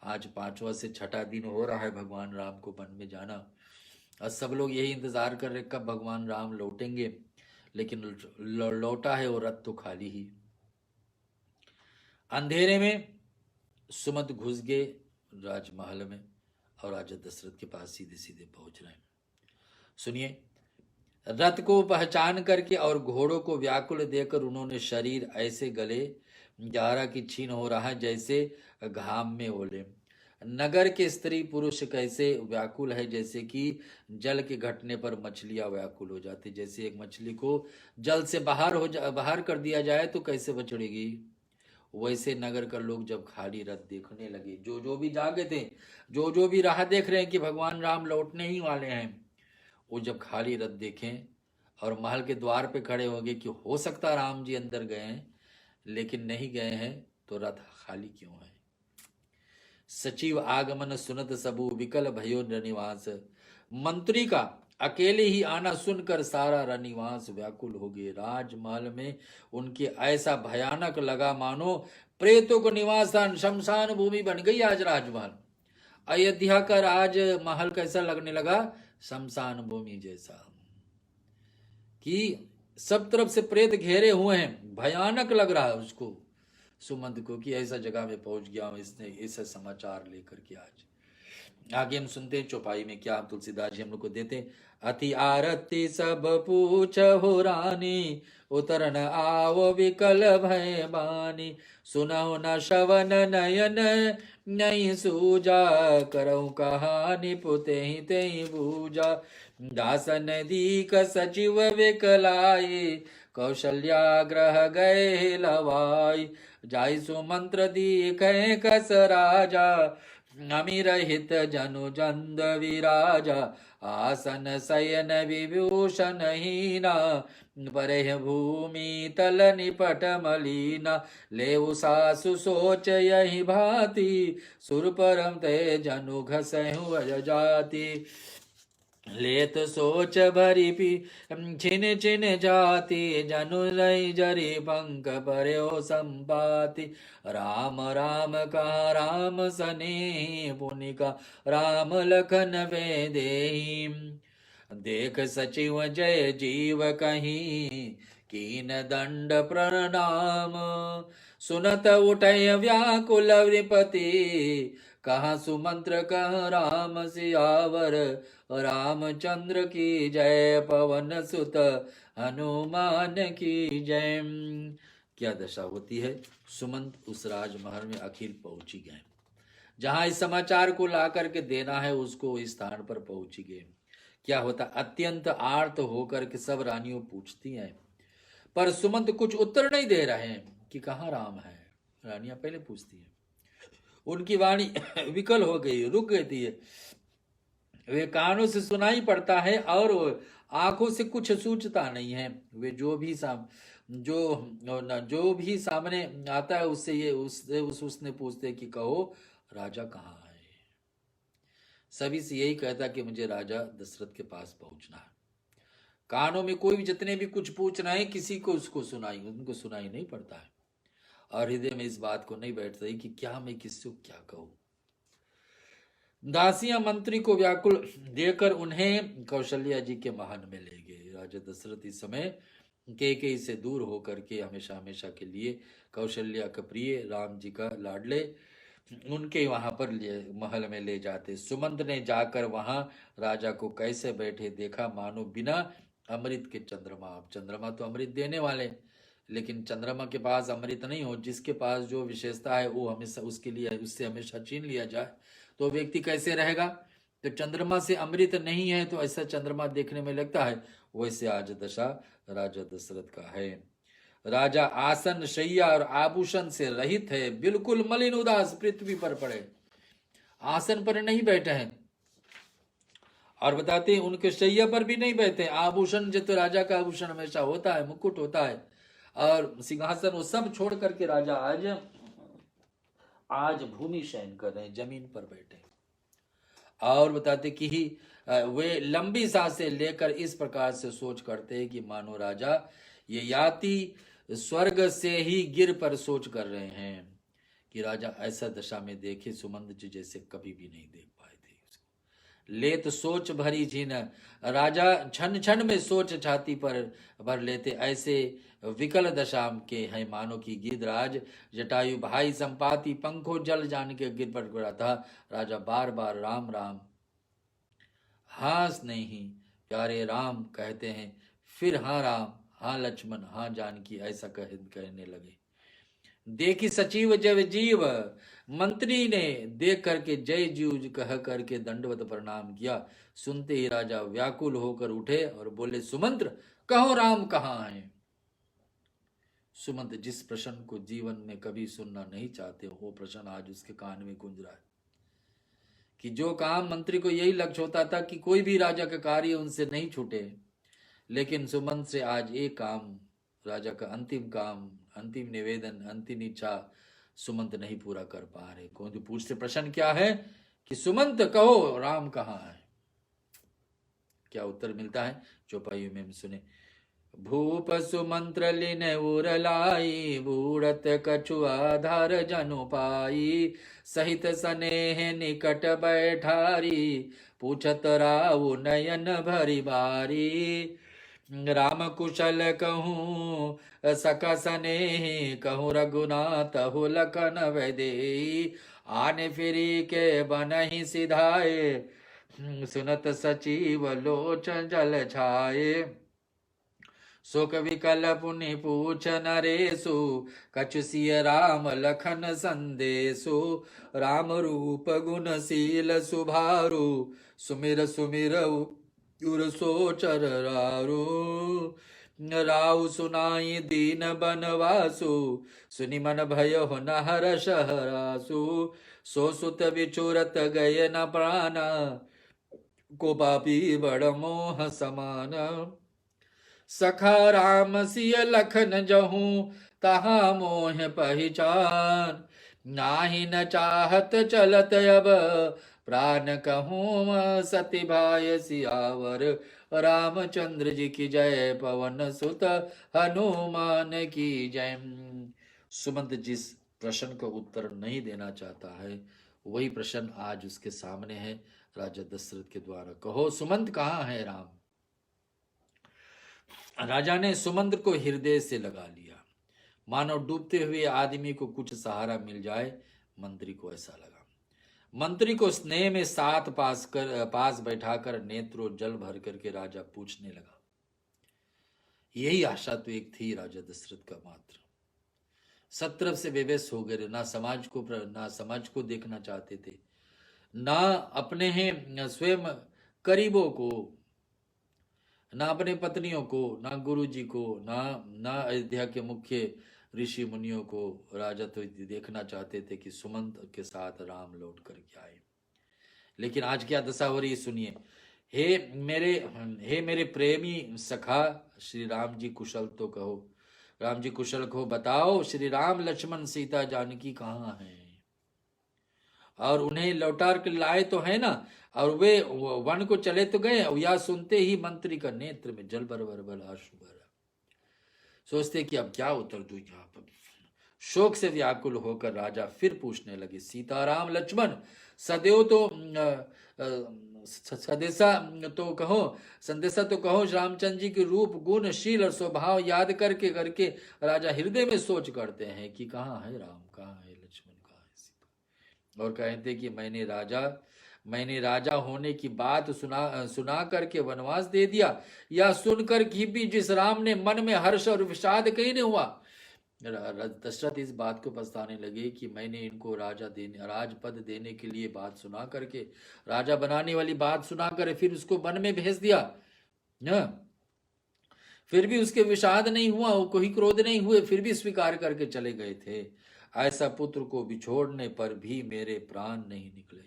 आज 5वां से 6ठा दिन हो रहा है भगवान राम को वन में जाना, और सब लोग यही इंतजार कर रहे कब भगवान राम लौटेंगे। लेकिन लौटा है वो रथ तो खाली ही। अंधेरे में सुमंत घुस गए राजमहल में और राजा दशरथ के पास सीधे सीधे पहुंच रहे हैं। सुनिए, रथ को पहचान करके और घोड़ों को व्याकुल देकर उन्होंने शरीर ऐसे गले जारा की छीन हो रहा है जैसे घाम में ओले। नगर के स्त्री पुरुष कैसे व्याकुल है जैसे कि जल के घटने पर मछलियां व्याकुल हो जाती। जैसे एक मछली को जल से बाहर कर दिया जाए तो कैसे बचड़ेगी, वैसे नगर का लोग जब खाली रथ देखने लगे, जो भी जागे थे, जो भी राह देख रहे हैं कि भगवान राम लौटने ही वाले हैं, वो जब खाली रथ देखें और महल के द्वार पे खड़े हो गए कि हो सकता राम जी अंदर गए हैं, लेकिन नहीं गए हैं तो रथ खाली क्यों है। सचिव आगमन सुनत सबू विकल भयो रनिवास। मंत्री का अकेले ही आना सुनकर सारा रनिवास व्याकुल हो गए। राजमहल में उनके ऐसा भयानक लगा मानो प्रेतों को निवास स्थान शमशान भूमि बन गई आज राजमहल। अयोध्या का राजमहल कैसा लगने लगा? शमशान भूमि जैसा, कि सब तरफ से प्रेत घेरे हुए हैं। भयानक लग रहा है उसको, सुमंत को, कि ऐसा जगह में पहुंच गया हूं इसने ऐसा समाचार लेकर के। आज आगे हम सुनते हैं चौपाई में क्या तुलसीदास जी हम लोग को देते हैं। अति आरती सब पूछ हो रानी, उतरन आओ विकल भय बानी। सुनहो न श्रवण नयन नहीं सूजा, करऊ कहानी पुते ही ते बूजा। दासन दीक सचिव विकलाई, कौशल्याग्रह गए लवाई। जाई सुमंत्र दी कह कस राजा, अमीर हित जनु जंद विराजा। आसन शयन विभूषण हीना, परे भूमि तल निपट मलीना। लेउ सासु सोच यही भांति, सुर परम ते जनु घसहु जाति। लेत सोच भरी पी छिन छिन जाति, जनु लई जरी पंख पर्यो संपाति। राम राम कहा राम सने, पुनिका राम लखन वे देही। देख सचिव जय जीव कहीं, कीन दंड प्रणाम। सुनत उठय व्याकुल नृपति, कहा सुमंत्र कह राम सियावर। रामचंद्र की जय, पवन सुत हनुमान की जय। क्या दशा होती है। सुमंत उस राजमहल में अखिल पहुंची गए, जहां इस समाचार को ला करके देना है उसको इस स्थान पर पहुंची गए। क्या होता, अत्यंत आर्त होकर के सब रानियों पूछती हैं, पर सुमंत कुछ उत्तर नहीं दे रहे हैं कि कहाँ राम है। रानियां पहले पूछती हैं, उनकी वाणी विकल हो गई, रुक गई थी। वे कानों से सुनाई पड़ता है और आंखों से कुछ सूझता नहीं है। वे जो भी सामने आता है उससे ये उसने पूछते कि कहो राजा कहाँ है। सभी से यही कहता कि मुझे राजा दशरथ के पास पहुंचना है। कानों में कोई भी जितने भी कुछ पूछ रहे हैं किसी को उनको सुनाई नहीं पड़ता है, और हृदय में इस बात को नहीं बैठता है कि क्या मैं किससे क्या कहूं। दासियां मंत्री को व्याकुल देकर उन्हें कौशल्या जी के महल में ले गए। राजा दशरथ इस समय कैकेयी से दूर होकर के हमेशा हमेशा के लिए कौशल्या का प्रिय राम जी का लाडले उनके वहां पर महल में ले जाते। सुमंत ने जाकर वहां राजा को कैसे बैठे देखा, मानो बिना अमृत के चंद्रमा। अब चंद्रमा तो अमृत देने वाले, लेकिन चंद्रमा के पास अमृत नहीं हो, जिसके पास जो विशेषता है वो हमेशा उसके लिए उससे हमेशा छीन लिया जाए तो व्यक्ति कैसे रहेगा। तो चंद्रमा से अमृत नहीं है तो ऐसा चंद्रमा देखने में लगता है। वैसे आज दशा राजा दशरथ का है। राजा आसन शैया और आभूषण से रहित है, बिल्कुल मलिन उदास पृथ्वी पर पड़े, आसन पर नहीं बैठे हैं, और बताते हैं उनके शैया पर भी नहीं बैठे। आभूषण जो तो राजा का आभूषण हमेशा होता है, मुकुट होता है, और सिंहासन वो सब छोड़ करके राजा आज भूमि शयन कर रहे हैं, जमीन पर बैठे। और बताते कि वे लंबी सांसें लेकर इस प्रकार से सोच करते हैं कि मानो राजा ये याति स्वर्ग से ही गिर पर सोच कर रहे हैं कि राजा ऐसा दशा में देखे सुमंत जी जैसे कभी भी नहीं देख पाए थे उसको। लेत सोच भरी झीन, राजा क्षण क्षण में सोच छाती पर भर लेते, ऐसे विकल दशा के हैं मानो की गिद्धराज जटायु भाई संपाति पंखों जल जान के गिर पर गिरा था। राजा बार बार राम राम हाँ नहीं प्यारे राम कहते हैं, फिर हाँ राम हाँ लक्ष्मण हाँ जानकी ऐसा कहने लगे। देखी सचिव जब जीव, मंत्री ने देख करके जय जीव कह करके दंडवत प्रणाम किया। सुनते ही राजा व्याकुल होकर उठे और बोले सुमंत्र कहो राम कहाँ है। सुमंत जिस प्रश्न को जीवन में कभी सुनना नहीं चाहते वो प्रश्न आज उसके कान में गूंज रहा है कि जो काम मंत्री को यही लक्ष्य होता था कि कोई भी राजा का कार्य उनसे नहीं छूटे, लेकिन सुमंत से आज एक काम, राजा का अंतिम काम, अंतिम निवेदन, अंतिम इच्छा सुमंत नहीं पूरा कर पा रहे। कौन जो पूछते प्रश्न क्या है कि सुमंत कहो राम कहाँ है। क्या उत्तर मिलता है चौपाई में हम सुने। भूप सुमंत्र लिन उरलाई, बूढ़त कछुआ धार जनु पाई, सहित सनेह निकट बैठारी, पूछत राउ नयन भरी बारी। राम कुशल कहूँ सका सनेह, कहूँ रघुनाथ हो लखन वैदेही, आने फिरी के बनहि सिधाए, सुनत सचिव लोचन जल छाए। शोक विकल पुनि पूछ नरेशु, कछु सिय राम लखन संदेशु, राम रूप गुणशील सुभारु, सुमिर सुमिर उर सोचर रारू। राउ सुनाई दीन बनवासु, सुनि मन भय हो न हर्ष हरासु, सो सुत विचुरत गए न प्राण, को पापी बड़ मोह समान। सखा राम सिय लखन जहूं, तहा मोह पहचान, नाही न चाहत चलत अब, प्राण कहूँ सति भाय सियावर, रामचंद्र जी की जय, पवन सुत हनुमान की जय। सुमंत जिस प्रश्न का उत्तर नहीं देना चाहता है वही प्रश्न आज उसके सामने है राजा दशरथ के द्वारा। कहो सुमंत कहाँ है राम। राजा ने सुमंत को हृदय से लगा लिया, मानो डूबते हुए आदमी को कुछ सहारा मिल जाए। मंत्री को ऐसा लगा। मंत्री को स्नेह में साथ पास बैठाकर नेत्रों जल भर करके राजा पूछने लगा। यही आशा तो एक थी राजा दशरथ का मात्र। सब तरफ से बेबस हो गए, ना समाज को देखना चाहते थे, ना अपने हैं स्वयं करीबों को, ना अपने पत्नियों को, ना गुरु जी को, ना अयोध्या के मुख्य ऋषि मुनियों को। राजा तो देखना चाहते थे कि सुमंत के साथ राम लौट कर के आए। लेकिन आज क्या दशा हो रही है सुनिए। हे मेरे प्रेमी सखा, श्री राम जी कुशल तो कहो, राम जी कुशल को बताओ, श्री राम लक्ष्मण सीता जानकी कहाँ हैं, और उन्हें लौटा कर लाए तो है ना, और वे वन को चले तो गए। या सुनते ही मंत्री का नेत्र में जल बरबर आंसू भरा। सोचते कि अब क्या उत्तर दूं यहाँ पर। शोक से व्याकुल होकर राजा फिर पूछने लगे, सीताराम लक्ष्मण सदैव तो सदेशा तो कहो, संदेशा तो कहो। रामचंद्र जी के रूप गुण शील और स्वभाव याद करके करके राजा हृदय में सोच करते हैं कि कहाँ है राम, कहाँ है लक्ष्मण, कहाँ है सीता। और कहते कि मैंने राजा होने की बात सुना करके वनवास दे दिया, या सुनकर भी जिस राम ने मन में हर्ष और विषाद कहीं नहीं हुआ। दशरथ इस बात को पछताने लगे कि मैंने इनको राजपद देने के लिए बात सुना करके, राजा बनाने वाली बात सुना कर फिर उसको वन में भेज दिया न, फिर भी उसके विषाद नहीं हुआ, वो कोई क्रोध नहीं हुए, फिर भी स्वीकार करके चले गए थे। ऐसा पुत्र को बिछोड़ने पर भी मेरे प्राण नहीं निकले,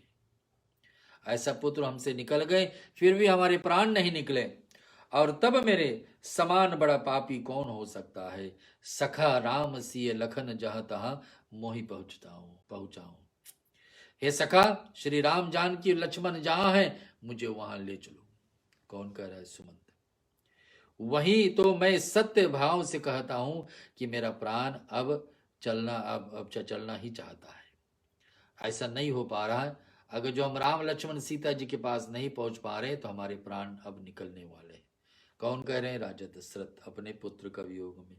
ऐसा पुत्र हमसे निकल गए फिर भी हमारे प्राण नहीं निकले, और तब मेरे समान बड़ा पापी कौन हो सकता है। सखा राम सिय लखन जहां तहां मोहि पहुंचाऊं। हे सखा, श्री राम जानकी लक्ष्मण जहां है मुझे वहां ले चलो। कौन कह रहा है? सुमंत। वही तो मैं सत्य भाव से कहता हूं कि मेरा प्राण अब चलना ही चाहता है। ऐसा नहीं हो पा रहा है। अगर जो हम राम लक्ष्मण सीता जी के पास नहीं पहुंच पा रहे तो हमारे प्राण अब निकलने वाले हैं। कौन कह रहे हैं? राजा दशरथ अपने पुत्र का वियोग में।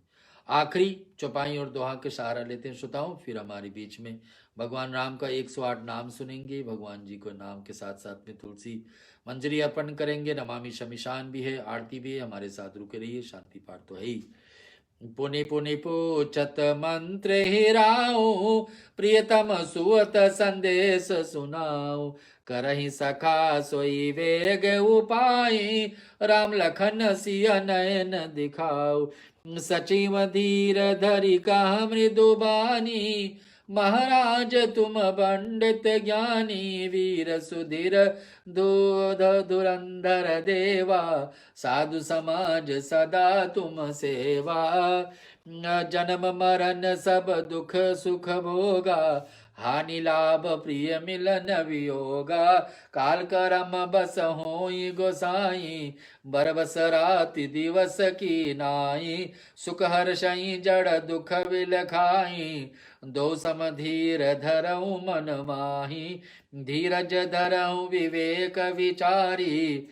आखिरी चौपाई और दोहा के सहारा लेते हैं श्रोताओं, फिर हमारे बीच में भगवान राम का 108 नाम सुनेंगे। भगवान जी को नाम के साथ साथ में तुलसी मंजरी अर्पण करेंगे। नमामि शमिशान भी है, आरती भी है। हमारे साथ रुके रहिए, शांति पाठ तो है ही। पुनि पुनि पूछत मंत्र हिराओ, प्रियतम सुअत संदेश सुनाओ। करहि सखा सोई वेग उपाय, राम लखन सिय नयन दिखाओ। सचिव धीर धरि कहा मृदु बानी, महाराज तुम पंडित ज्ञानी। वीर सुधीर दूध धुरंधर देवा, साधु समाज सदा तुम सेवा। जन्म मरण सब दुख सुख भोगा, हानि लाभ प्रिय मिलन वियोगा। काल करम बस होई गोसाई, बरबस राति दिवस की नाई। सुख हर्षई जड़ दुख विलखाई, दो सम धीर धरऊ मन माही। धीरज धरऊ विवेक विचारी,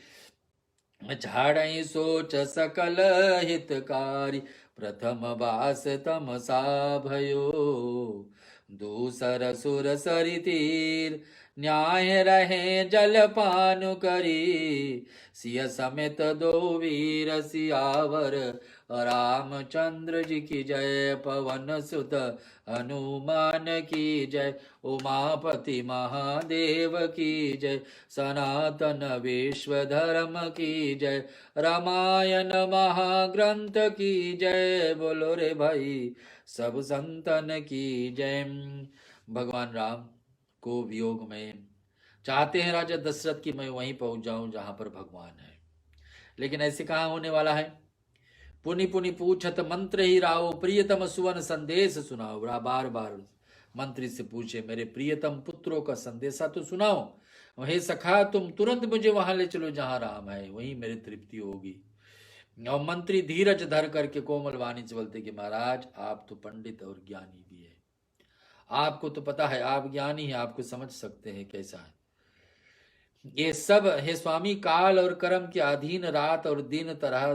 झाड़ई सोच सकल हितकारी। प्रथम बास तमसा भयो, दूसर सुर सरि तीर। न्याय रहे जलपान करी, सिय समेत दो वीर सियावर। रामचंद्र जी की जय, पवन सुत हनुमान की जय। उमापति महादेव की जय, सनातन विश्व धर्म की जय। रामायण महाग्रंथ की जय, बोलो रे भाई सब संतन की जय। भगवान राम को वियोग में चाहते हैं राजा दशरथ की मैं वहीं पहुंच जाऊं जहां पर भगवान है, लेकिन ऐसे कहां होने वाला है। पुनि पुनि पूछत मंत्र ही राओ, प्रियतम सुवन संदेश सुनाओ। बार बार मंत्री से पूछे, मेरे प्रियतम पुत्रों का संदेशा तो सुनाओ। हे सखा, तुम तुरंत मुझे वहां ले चलो जहां राम है, वहीं मेरी तृप्ति होगी। और मंत्री धीरज धर करके कोमल वाणी से बोलते कि महाराज आप तो पंडित और ज्ञानी भी है, आपको तो पता है, आप ज्ञानी है, आपको समझ सकते हैं कैसा है ये सब। हे स्वामी, काल और कर्म के अधीन रात और दिन तरह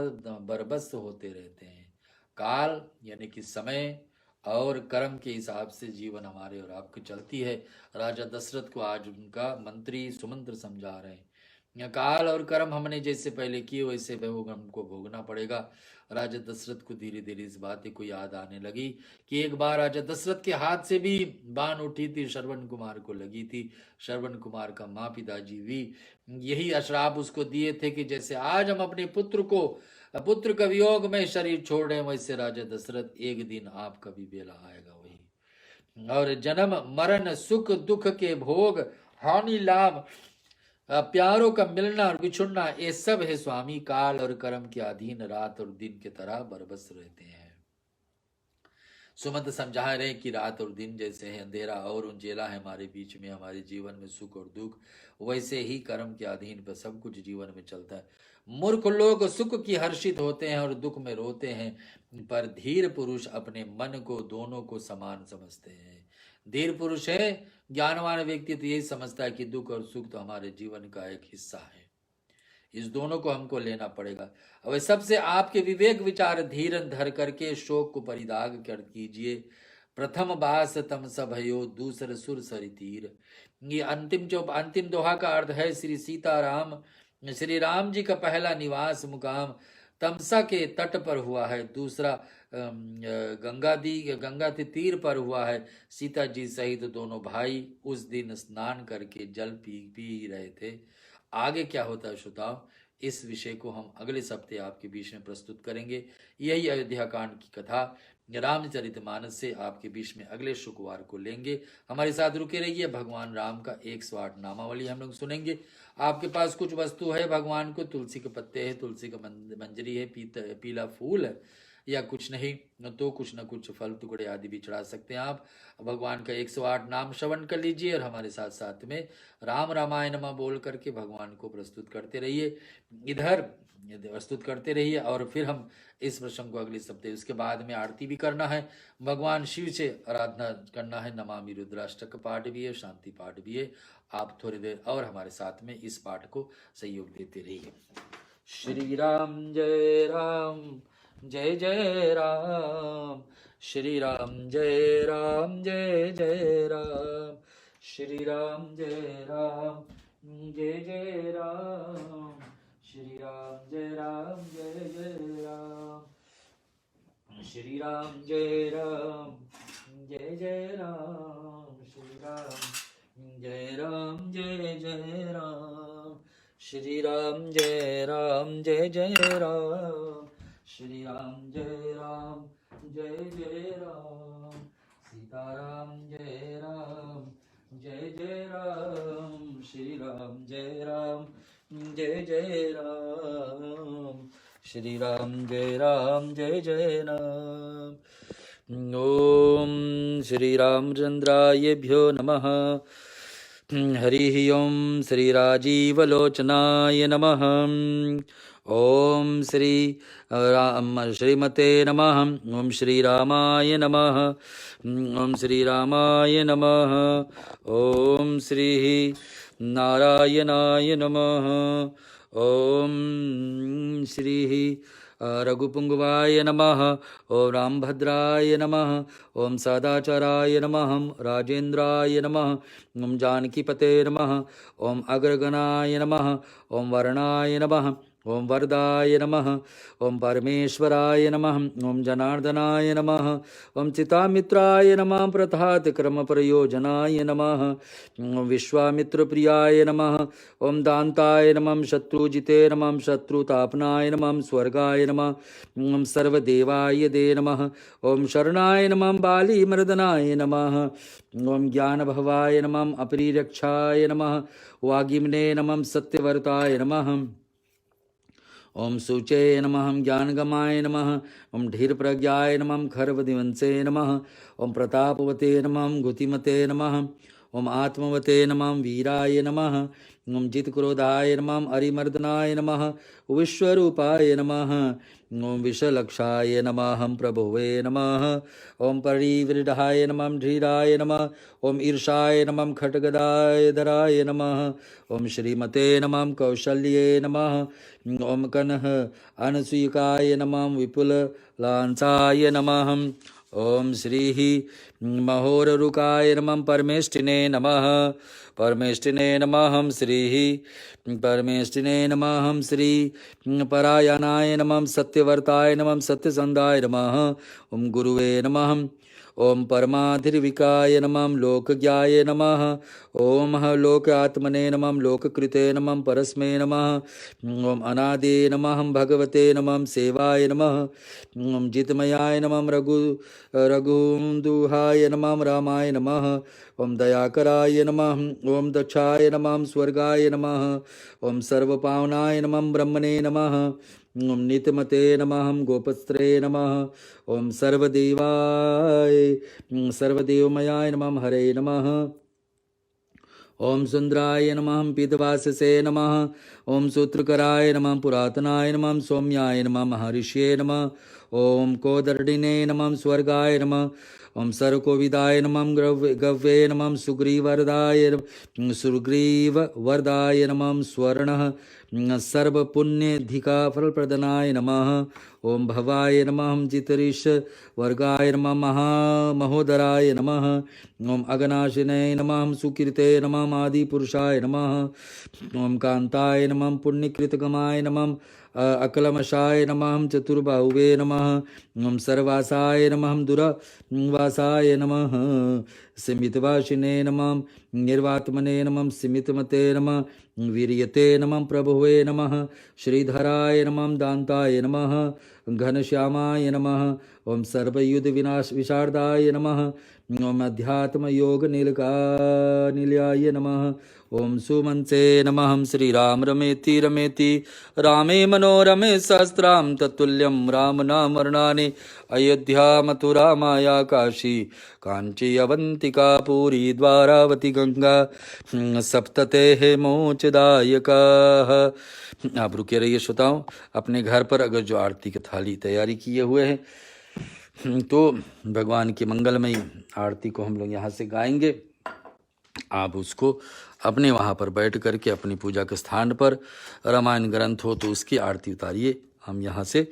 बरबस होते रहते हैं। काल यानी कि समय और कर्म के हिसाब से जीवन हमारे और आपकी चलती है। राजा दशरथ को आज उनका मंत्री सुमंत्र समझा रहे हैं, काल और कर्म हमने जैसे पहले किए वैसे हमको भोगना पड़ेगा। राजा दशरथ को धीरे धीरे इस बात को याद आने लगी कि एक बार राजा दशरथ के हाथ से भी बाण उठी थी, श्रवण कुमार को लगी थी। श्रवण कुमार का माँ पिताजी भी यही अश्राप उसको दिए थे कि जैसे आज हम अपने पुत्र का वियोग में शरीर छोड़ रहे हैं, वैसे राजा दशरथ एक दिन आपका भी बेला आएगा वही। और जन्म मरण सुख दुख के भोग, हानि लाभ प्यारों का मिलना और बिछुड़ना ये सब है स्वामी, काल और कर्म के अधीन, रात और दिन की तरह बरबस रहते हैं। सुमंत समझा रहे कि रात और दिन जैसे है, अंधेरा और उंजेला है हमारे बीच में, हमारे जीवन में सुख और दुख, वैसे ही कर्म के अधीन पर सब कुछ जीवन में चलता है। मूर्ख लोग सुख की हर्षित होते हैं और दुख में रोते हैं, पर धीर पुरुष अपने मन को दोनों को समान समझते हैं। धीर पुरुष है, ज्ञानवान व्यक्ति तो यही समझता है कि दुख और सुख तो हमारे जीवन का एक हिस्सा है, इस दोनों को हमको लेना पड़ेगा। अब सबसे आपके विवेक विचार धीर धर करके शोक को परिदाग कर कीजिए। प्रथम बास तम सभयो दूसर सुर सरि तीर। ये अंतिम दोहा का अर्थ है श्री सीताराम, श्री राम जी का पहला निवास मुकाम तमसा के तट पर हुआ है, दूसरा गंगा के तीर पर हुआ है। सीता जी सहित दोनों भाई उस दिन स्नान करके जल पी रहे थे। आगे क्या होता है श्रोताओ, इस विषय को हम अगले सप्ताह आपके बीच में प्रस्तुत करेंगे। यही अयोध्या कांड की कथा रामचरितमानस से आपके बीच में अगले शुक्रवार को लेंगे। हमारे साथ रुके रहिए। भगवान राम का 108 नामावली हम लोग सुनेंगे। आपके पास कुछ वस्तु है भगवान को, तुलसी के पत्ते है, तुलसी का मंजरी है, पीला फूल है, या कुछ नहीं तो कुछ न कुछ फल टुकड़े आदि भी चढ़ा सकते हैं। आप भगवान का 108 नाम श्रवण कर लीजिए और हमारे साथ साथ में राम रामायण नमः बोल करके भगवान को प्रस्तुत करते रहिए, इधर प्रस्तुत करते रहिए। और फिर हम इस प्रसंग को अगले सप्ताह, उसके बाद में आरती भी करना है, भगवान शिव से आराधना करना है, नमामि रुद्राष्टक पाठ भी है, शांति पाठ भी है। आप थोड़ी देर और हमारे साथ में इस पाठ को सहयोग देते रहिए। श्री राम जय राम, जय जय राम, श्री राम जय राम, जय जय राम, श्री राम जय राम, जय जय राम, श्री राम जय राम, जय जय राम, श्री राम जय राम, जय जय राम, श्री राम जय राम, जय जय राम, श्री राम जय राम, जय जय राम, श्री राम जय राम, जय जय राम, सीताराम जय राम, जय जय राम, श्री राम जय राम, जय जय राम, श्री राम जय राम, जय जय राम। ओम श्री रामचंद्रायभ्यो नमः। हरि ओम श्री राजीवलोचनाय नमः। ओम श्री श्रीमते नमः। ओम श्री रामाय नमः। ओम श्री रामाय नमः। ओम श्री नारायणाय नमः। ओम श्री रघुपुंगवाय नमः। ओम रामभद्राय नमः। ओम सदाचाराय नमः। राजेन्द्राय नमः। ओम जानकीपते नमः। ओम अग्रगणाय नमः। ओम वर्णाय नमः। ओम वरदाय नमः। ओम परमेश्वराय नमः। ओम जनार्दनाय नमः। ओम चितामित्राय नमः। प्रथात क्रम प्रयोजनाय नमः। ओम विश्वामित्रप्रियाय नमः। ओम दान्ताय नमः। शत्रुजिते नमः। शत्रुतापनाय नमः। स्वर्गाय नमः। ओम सर्वदेवाय दे नमः। ओम शरणाय नमः। बालीमर्दनाय नमः। ओम ज्ञानभवाय नमः। अपरिरक्षाय नमः। वागिम्ने नमः। सत्यवर्ताय नमः। ओम शुचे नमः। ज्ञानगमाय नमः। ओम धीरप्रज्ञाय नमः। खरवदिवंसे नमः। ओम प्रतापवते नमः। गुतिमते नमः। ओम आत्मवते नमः। वीराय नमः। ओम जितक्रोधाय नमः। अरिमर्दनाय नमः। विश्वरूपाय नमः। ओम विषलक्षाय नमः। प्रभुवे नमः। ओम परिवृढाय नमः। धीराय नमः। ओम ईर्षाय नमः। खड्गदाय धराय नमः। ओम श्रीमते नमः। कौशल्ये नमः। ओम कनह अनसूयकाय नमः। विपुल लांसाय नमः। ओम श्री महोररुकाय नमः। परमेष्टिने नमः। परमेष्टिने नमः। श्री परमेष्टिने नमः। श्री परायणाय नमः। सत्यवर्ताय नमः। सत्यसंधाय नमः। ओम गुरुवे नमः। ओम परमाधिर्विकाय नमः लोकज्ञाय नमः ओम लोकात्मने नमः लोककृते नमः परस्मै नमः ओम अनादे नमः भगवते नमः सेवाय नमः ओम जितमयाय नमः रघुन्दुहाय नमः रामाय नमः ओम दयाकराय नमः ओम दक्षाय नमः स्वर्गाय नमः ओम सर्वपावनाय नमः ब्रह्मणे नमः ओम नितमते नमः गोपस्त्रे नमः ओम सर्वदेवमयाय नमः हरे नमः ओम सुंदराय नमः पीतवाससे नमः ओम सूत्रकराय नमः पुरातनाय नमः सौम्याय नमः महर्षिये नमः ओम कोदर्डिने नमः स्वर्गाय नमः ओम सर्वकोविदाय नमः गव्ये नमः सुग्रीवरदाय नमः स्वर्णः सर्वपुण्यधिका फलप्रदनाय नमः ओम भवाय नमः जितरीश वर्गाय नमः महामहोदराय नमः ओम अगनाशिने नमः सुकीर्ते नमः आदिपुरुषाय नमः ओम कांताय नमः पुण्यकृतगमाय नमः अकलमशाय नमः चतुर्बाहुवे नमः ओम सर्वासाय नमः दुर्वासाय नमः सिमितवासिने नमः निर्वात्मने नमः सिमितमते नमः वीर्यते नमः प्रभुवे नमः श्रीधराय नमः दान्ताय नमः घनश्यामाय नमः ओम सर्वयुध विशारदाय नमः ओम अध्यात्म योग निलयाय नमः ओम सुमंसे नमः श्रीराम रमेति रमेति रामे मनोरमे सहस्राम तत्तुल्यं राम नाम वर्णानि अयोध्या मथुरा माया काशी कांची अवंतिका पूरी द्वारावती गंगा सप्ततेः मोक्षदायका। आप रुके रहिए श्रोताओं, अपने घर पर अगर जो आरती की थाली तैयारी किए हुए हैं तो भगवान की मंगलमयी आरती को हम लोग यहाँ से गाएंगे। आप उसको अपने वहाँ पर बैठ करके अपनी पूजा के स्थान पर रामायण ग्रंथ हो तो उसकी आरती उतारिए। हम यहाँ से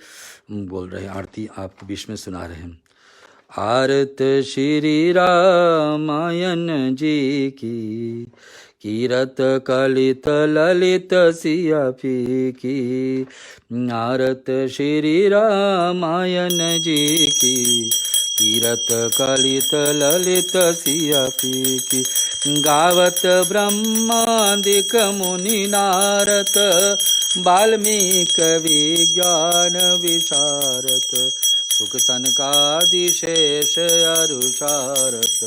बोल रहे हैं, आरती आपको बीच में सुना रहे हैं। आरत श्री रामायण जी की कीरत कलित ललित सिया की। आरत श्री रामायण जी की कीरत कलित ललित सिया की। गावत ब्रह्मादिक मुनि नारद वाल्मीकि विज्ञान विशारद सुख सनकादिशेष अरुषारत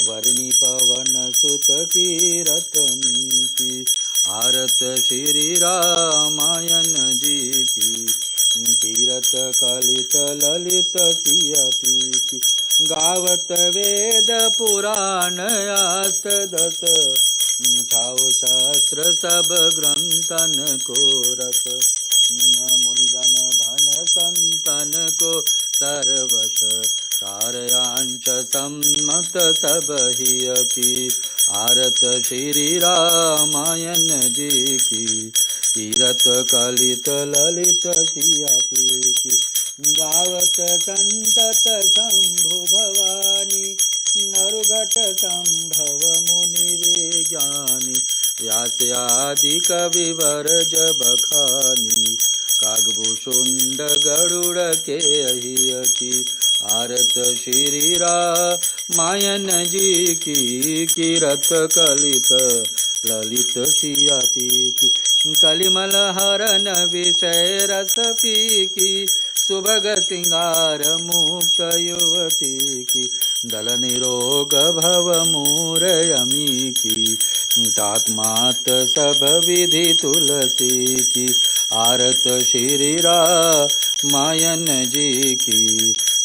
वर्णि पवन सुत कीरत नीति। आरत श्री रामायण जी की कीरत कलित ललित सिया की। गावत वेद पुराण अष्टदश छाओ शास्त्र सब ग्रंथन को रस। मुनिगण धन संतन को सर्वश सारयांश सम्मत सब ही अपि। आरत श्री रामायण जी की कीरत कलित ललित सिया की। गावत संतत शंभु भवानी नरुघट संभव मुनि विज्ञानी। व्यास आदि कवि वर्ज बखानी कागभूषुंड गरुड़ के अहियति। आरत श्री रामायण जी की कीरत कलित ललित सिया की। कलिमल हरन विषय रस की सुभग सिंगार मुक्त युवती की। दल निरोग भव मूरयमी की तात्मात सब विधि तुलसी की। आरत श्री रामायण जी की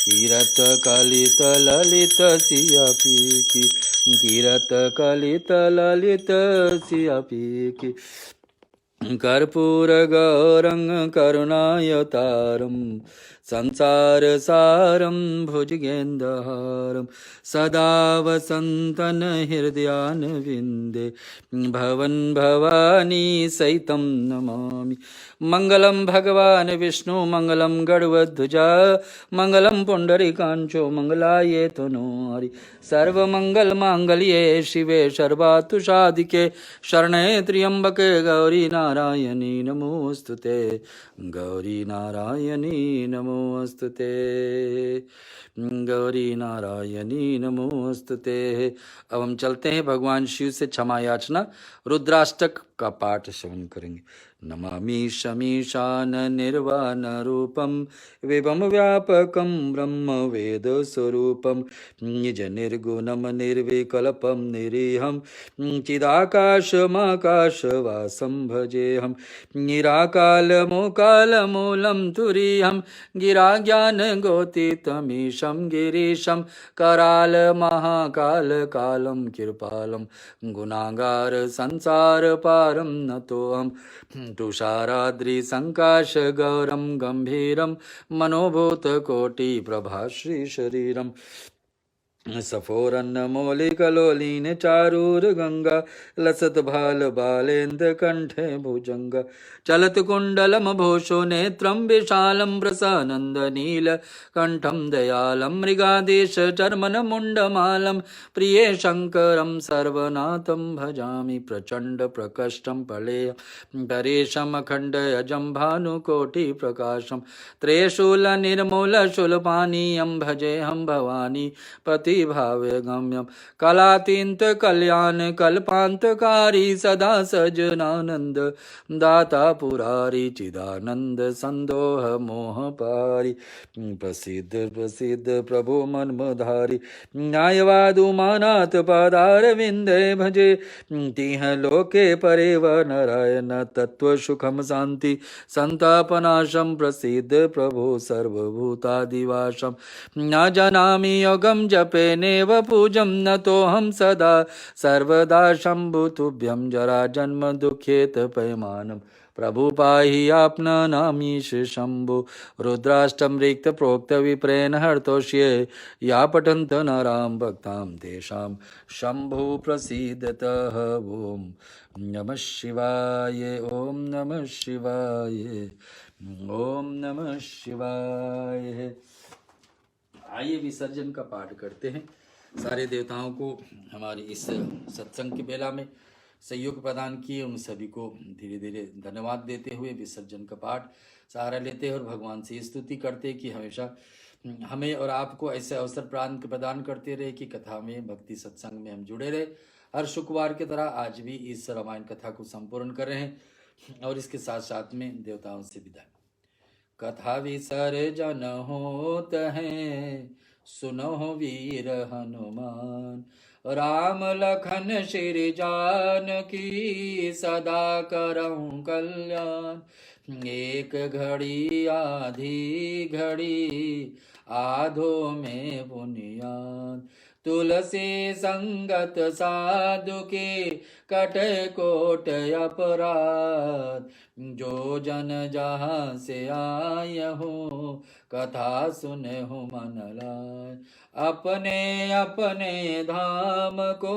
कीरत कलित ललित सिया की। कीरत कलित ललित सिया की। कर्पूर गौरं करुणायतारं संसार सारं भुजगेन्द्रहारं सदा वसन्तं हृदयारविन्दे भवन भवानी सहितं नमामि। मंगलम भगवान विष्णु मंगलम गरुड़ध्वजा मंगलम पुंडरीकांचो मंगलाये तनोहरि। सर्वमंगल मांगल्ये शिवे सर्वातु साधिके शरणे त्र्यंबके गौरी नारायणी नमोस्तुते। गौरी नारायणी नमो नमोस्तुते, गौरी नारायणी नमोस्तुते। अब हम चलते हैं भगवान शिव से क्षमा याचना, रुद्राष्टक का पाठ श्रवण करेंगे। नमामि शमीशान निर्वाण रूपम विभम व्यापकम ब्रह्म वेद स्वरूपम निज निर्गुणम निर्विकल्पम निरीहम चिदाकाशमाकाशवासं भजेऽहं निराकालमोकालमूलं तुरीयं गिराज्ञानगोतीतमीशं गिरीशं करालमहाकालकालं कृपालं गुणागार संसारपारं नतोऽहं तुषाराद्रिसङ्काशगौरं गम्भीरं मनोभूतकोटिप्रभाश्रीशरीरम् सफोरन्नमौलिकलोलीन चारूरगङ्गा लसत भाल बालेन्द्र कण्ठे भुजङ्ग चलत कुण्डलमभूषो नेत्रं विशालं प्रसानन्दनीलकण्ठं दयालं मृगादेश चर्मनमुण्डमालं प्रिये शङ्करं सर्वनाथं भजामि प्रचण्ड प्रकष्टं पलेयं परेशमखण्डयजं भानुकोटिप्रकाशं त्रयशूलनिर्मूलशूलपानीयं भजेऽहं भवानी प्रतिभावे गम्यम कलातीन्त कल्याण कल्पान्तकारी सदा सजनानंद दाता पुरारी चिदानंद संदोह मोह पारी प्रसिद्ध प्रसिद्ध प्रभु मनमधारी न्यायवाद उमानाथ पदार विंदे भजे तिह लोके परेव नारायण तत्व सुखम शांति संतापनाशम प्रसिद्ध प्रभु सर्वभूतादिवासम न जानामि योगम जपे नेव पूजं नतोऽहं सदा सर्वदा शंभु तुभ्यं जरा जन्म दुखेत पैमानं प्रभु पाहि आपनामीश शंभु रुद्राष्टम रिक्त प्रोक्त विप्रेण हर्तोष्ये या पठन्त नरां भक्तां तेषां शंभु प्रसीदतः ओम नमः शिवाय ओम नमः शिवाय ओम नमः शिवाय। आइए विसर्जन का पाठ करते हैं। सारे देवताओं को हमारी इस सत्संग की बेला में सहयोग प्रदान किए उन सभी को धीरे धीरे धन्यवाद देते हुए विसर्जन का पाठ सहारा लेते हैं और भगवान से स्तुति करते कि हमेशा हमें और आपको ऐसे अवसर प्रदान करते रहे कि कथा में भक्ति सत्संग में हम जुड़े रहे। हर शुक्रवार की तरह आज भी इस रामायण कथा को संपूर्ण कर रहे हैं और इसके साथ साथ में देवताओं से विदाई। कथा विसर्जन होत हैं सुनो वीर हनुमान राम लखन श्री जानकी सदा करऊं कल्याण। एक घड़ी आधी घड़ी आधो में बुनियाद तुलसी संगत साधु के कट कोट अपराध। जो जन जहाँ से आय हो कथा सुने हो मन लाय। अपने अपने धाम को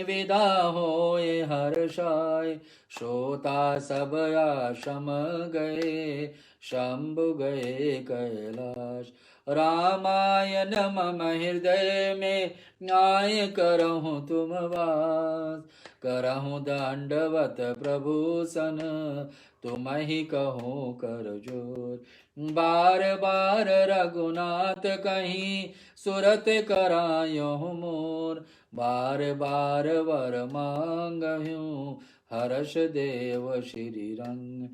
विदा होए हर्षाय। श्रोता सब आश्रम गए शंभु गए कैलाश। रामायण मम हृदय में आय करहूँ तुम वास। करहूँ दंडवत प्रभु सन तुम ही कहो कर जोर। बार बार रघुनाथ कहीं सुरत करायो मोर। बार बार वर मांगहूँ हर्ष देव श्री रंग।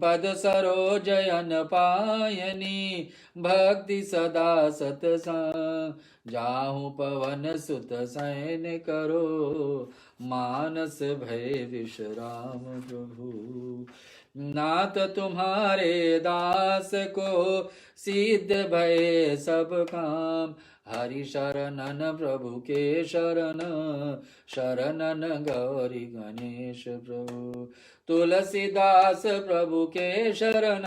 पद सरोजयन पायनी भक्ति सदा सतसंग। जाहूँ पवन सुत सैन करो मानस भय विश्राम प्रभु। नाथ तुम्हारे दास को सिद्ध भय सब काम। हरि शरणन प्रभु के शरण शरणन गौरी गणेश प्रभु। तुलसीदास प्रभु के शरण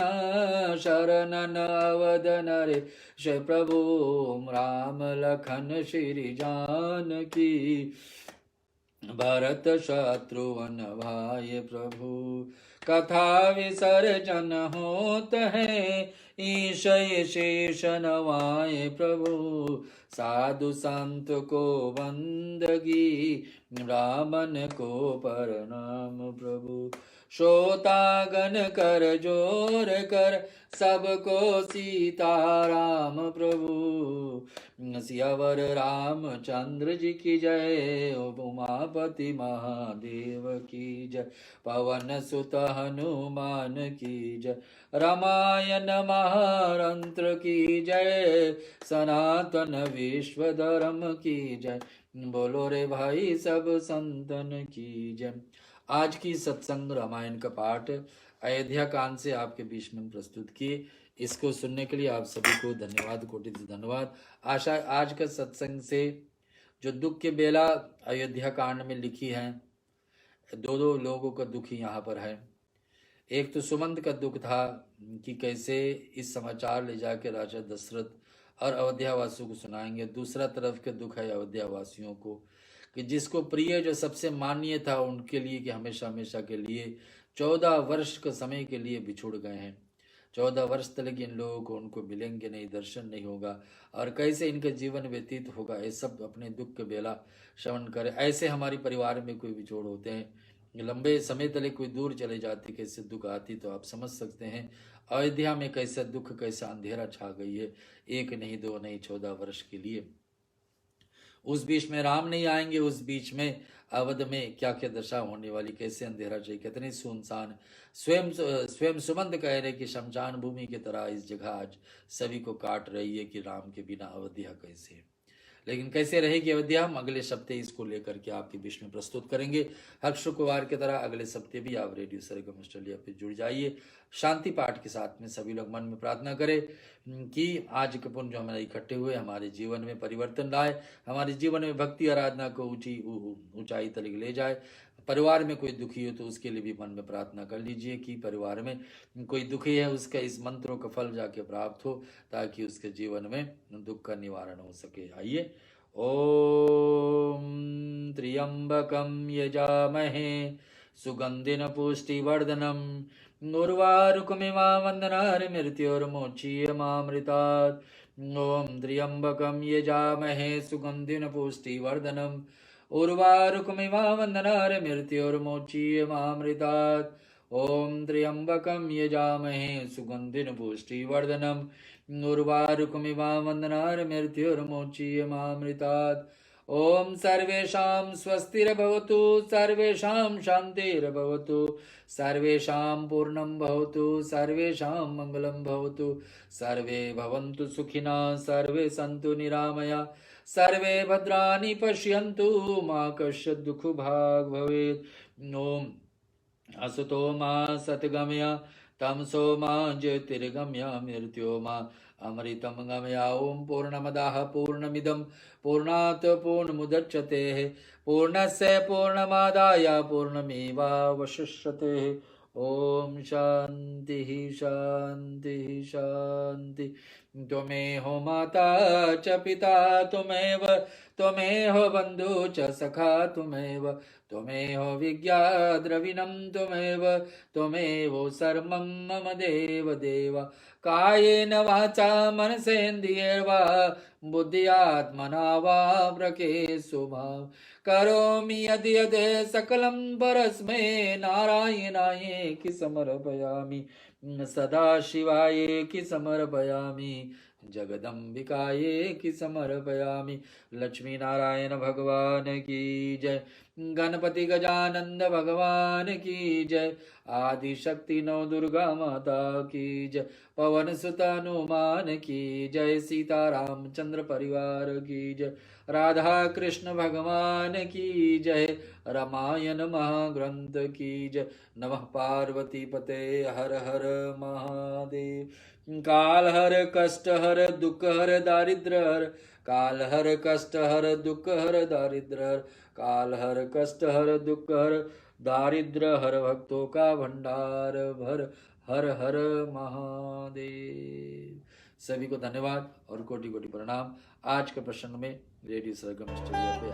शरणन अवध नरेश प्रभु। राम लखन श्री जानकी भरत शत्रुघ्न भाई प्रभु। कथा विसर्जन होत है, ईशय शेष नवाए प्रभु। साधु संत को बंदगी, ब्राह्मण को प्रणाम प्रभु। श्रोतागण कर जोर कर, सबको सीताराम प्रभु। सियावर रामचंद्र जी की जय, उमापति महादेव की जय। पवन सुत हनुमान की जय, रामायण महारंत्र की जय। सनातन विश्व धर्म की जय, बोलो रे भाई सब संतन की जय। आज की सत्संग रामायण का पाठ अयोध्या कांड से आपके बीच में प्रस्तुत किए। इसको सुनने के लिए आप सभी को धन्यवाद, कोटि से धन्यवाद। आशा आज का सत्संग से जो दुख के बेला अयोध्या कांड में लिखी है, दो लोगों का दुख ही यहाँ पर है। एक तो सुमंत का दुख था कि कैसे इस समाचार ले जाके राजा दशरथ और अयोध्या वासियों को सुनाएंगे। दूसरा तरफ के दुख है अयोध्या वासियों को कि जिसको प्रिय, जो सबसे माननीय था उनके लिए, कि हमेशा हमेशा के लिए 14 वर्ष के समय के लिए बिछुड़ गए हैं। 14 वर्ष तक इन लोगों को उनको मिलेंगे नहीं, दर्शन नहीं होगा, और कैसे इनका जीवन व्यतीत होगा, ये सब अपने दुख के बेला श्रवण करें। ऐसे हमारे परिवार में कोई बिछोड़ होते हैं, लंबे समय तले कोई दूर चले जाती, कैसे दुख आती, तो आप समझ सकते हैं अयोध्या में कैसा दुख, कैसा अंधेरा छा गई है। एक नहीं, दो नहीं, 14 वर्ष के लिए। उस बीच में राम नहीं आएंगे, उस बीच में अवध में क्या क्या दशा होने वाली, कैसे अंधेरा चाहिए, कितनी सुनसान। स्वयं सुमंत कह रहे कि शमशान भूमि की तरह इस जगह आज सभी को काट रही है कि राम के बिना अयोध्या कैसे है। लेकिन कैसे रहेगी अयोध्या, हम अगले सप्ते इसको लेकर के आपके बीच में प्रस्तुत करेंगे। हर शुक्रवार की तरह अगले सप्ते भी आप रेडियो सरगम ऑस्ट्रेलिया पे जुड़ जाइए। शांति पाठ के साथ में सभी लोग मन में प्रार्थना करें कि आज के पुण्य जो हमारे इकट्ठे हुए हमारे जीवन में परिवर्तन लाए, हमारे जीवन में भक्ति आराधना को ऊंचाई तक ले जाए। परिवार में कोई दुखी हो तो उसके लिए भी मन में प्रार्थना कर लीजिए कि परिवार में कोई दुखी है, उसका इस मंत्रों का फल जाके प्राप्त हो, ताकि उसके जीवन में दुख का निवारण हो सके। आइए। ओम त्र्यंबकम यजामहे सुगंधिन पुष्टिवर्धनम, उर्वारुकमिमावन्दनार्मृत्योर्मोक्षीयमामृतात्। ओम त्र्यंबकम यजामहे सुगंधिन पुष्टिवर्धनम, उर्वारुकमिमावन्दनार्मृत्योर्मोक्षीयमामृतात्। ओम त्र्यंबकम यजामहे सुगंधिन पुष्टिवर्धनम, उर्वारुकमिमावन्दनार्मृत्योर्मोक्षीयमामृतात्। ओम सर्वेषां स्वस्तिर्भवतु, सर्वेषां शान्तिर्भवतु, सर्वेषां पूर्णं भवतु, सर्वेषां मङ्गलं भवतु, सर्वे भवन्तु सुखिनः, सर्वे सन्तु निरामया, सर्वे भद्राणि पश्यन्तु, मा कश्चित् दुःखभाग् भवेत्। ओम असतो मा सद्गमय, तमसो मा ज्योतिर्गमय, मृत्यो मा अमृतं गमय। ओम पूर्णमदः पूर्णमिदं पूर्णात् पूर्णमुदच्यते, पूर्णस्य पूर्णमादाय पूर्णमेवावशिष्यते। ओम शांति शांति शांति। त्वमेव माता च पिता त्वमेव, त्वमेव बन्धु च सखा त्वमेव, त्वमेव विज्ञा द्रविणं त्वमेव, त्वमेव सर्वं मम देव देव। कायेन वाचा मनसेन्द्रियैर्वा बुद्ध्यात्मना वा प्रकृतिस्वभाव करोमि यदि यदि सकलं परस्मै नारायणाय समर्पयामि, सदाशिवाय समर्पयामि, जगदम्बिकाये समर्पयामि। लक्ष्मी नारायण भगवान की जय, गणपति गजानंद भगवान की जय, आदि शक्ति नौ दुर्गा माता की जय, पवन सुत हनुमान की जय, सीता रामचंद्र परिवार की जय, राधा कृष्ण भगवान की जय, रामायण महाग्रंथ की जय। नमः पार्वती पते, हर हर महादेव। काल हर कष्ट हर दुख हर दारिद्र हर, काल हर कष्ट हर दुख हर दारिद्र हर, काल हर कष्ट हर दुख हर दारिद्र हर, भक्तों का भंडार भर, हर हर महादेव। सभी को धन्यवाद और कोटि कोटि प्रणाम। आज के प्रसंग में रेडियो सरगम ऑस्ट्रेलिया पे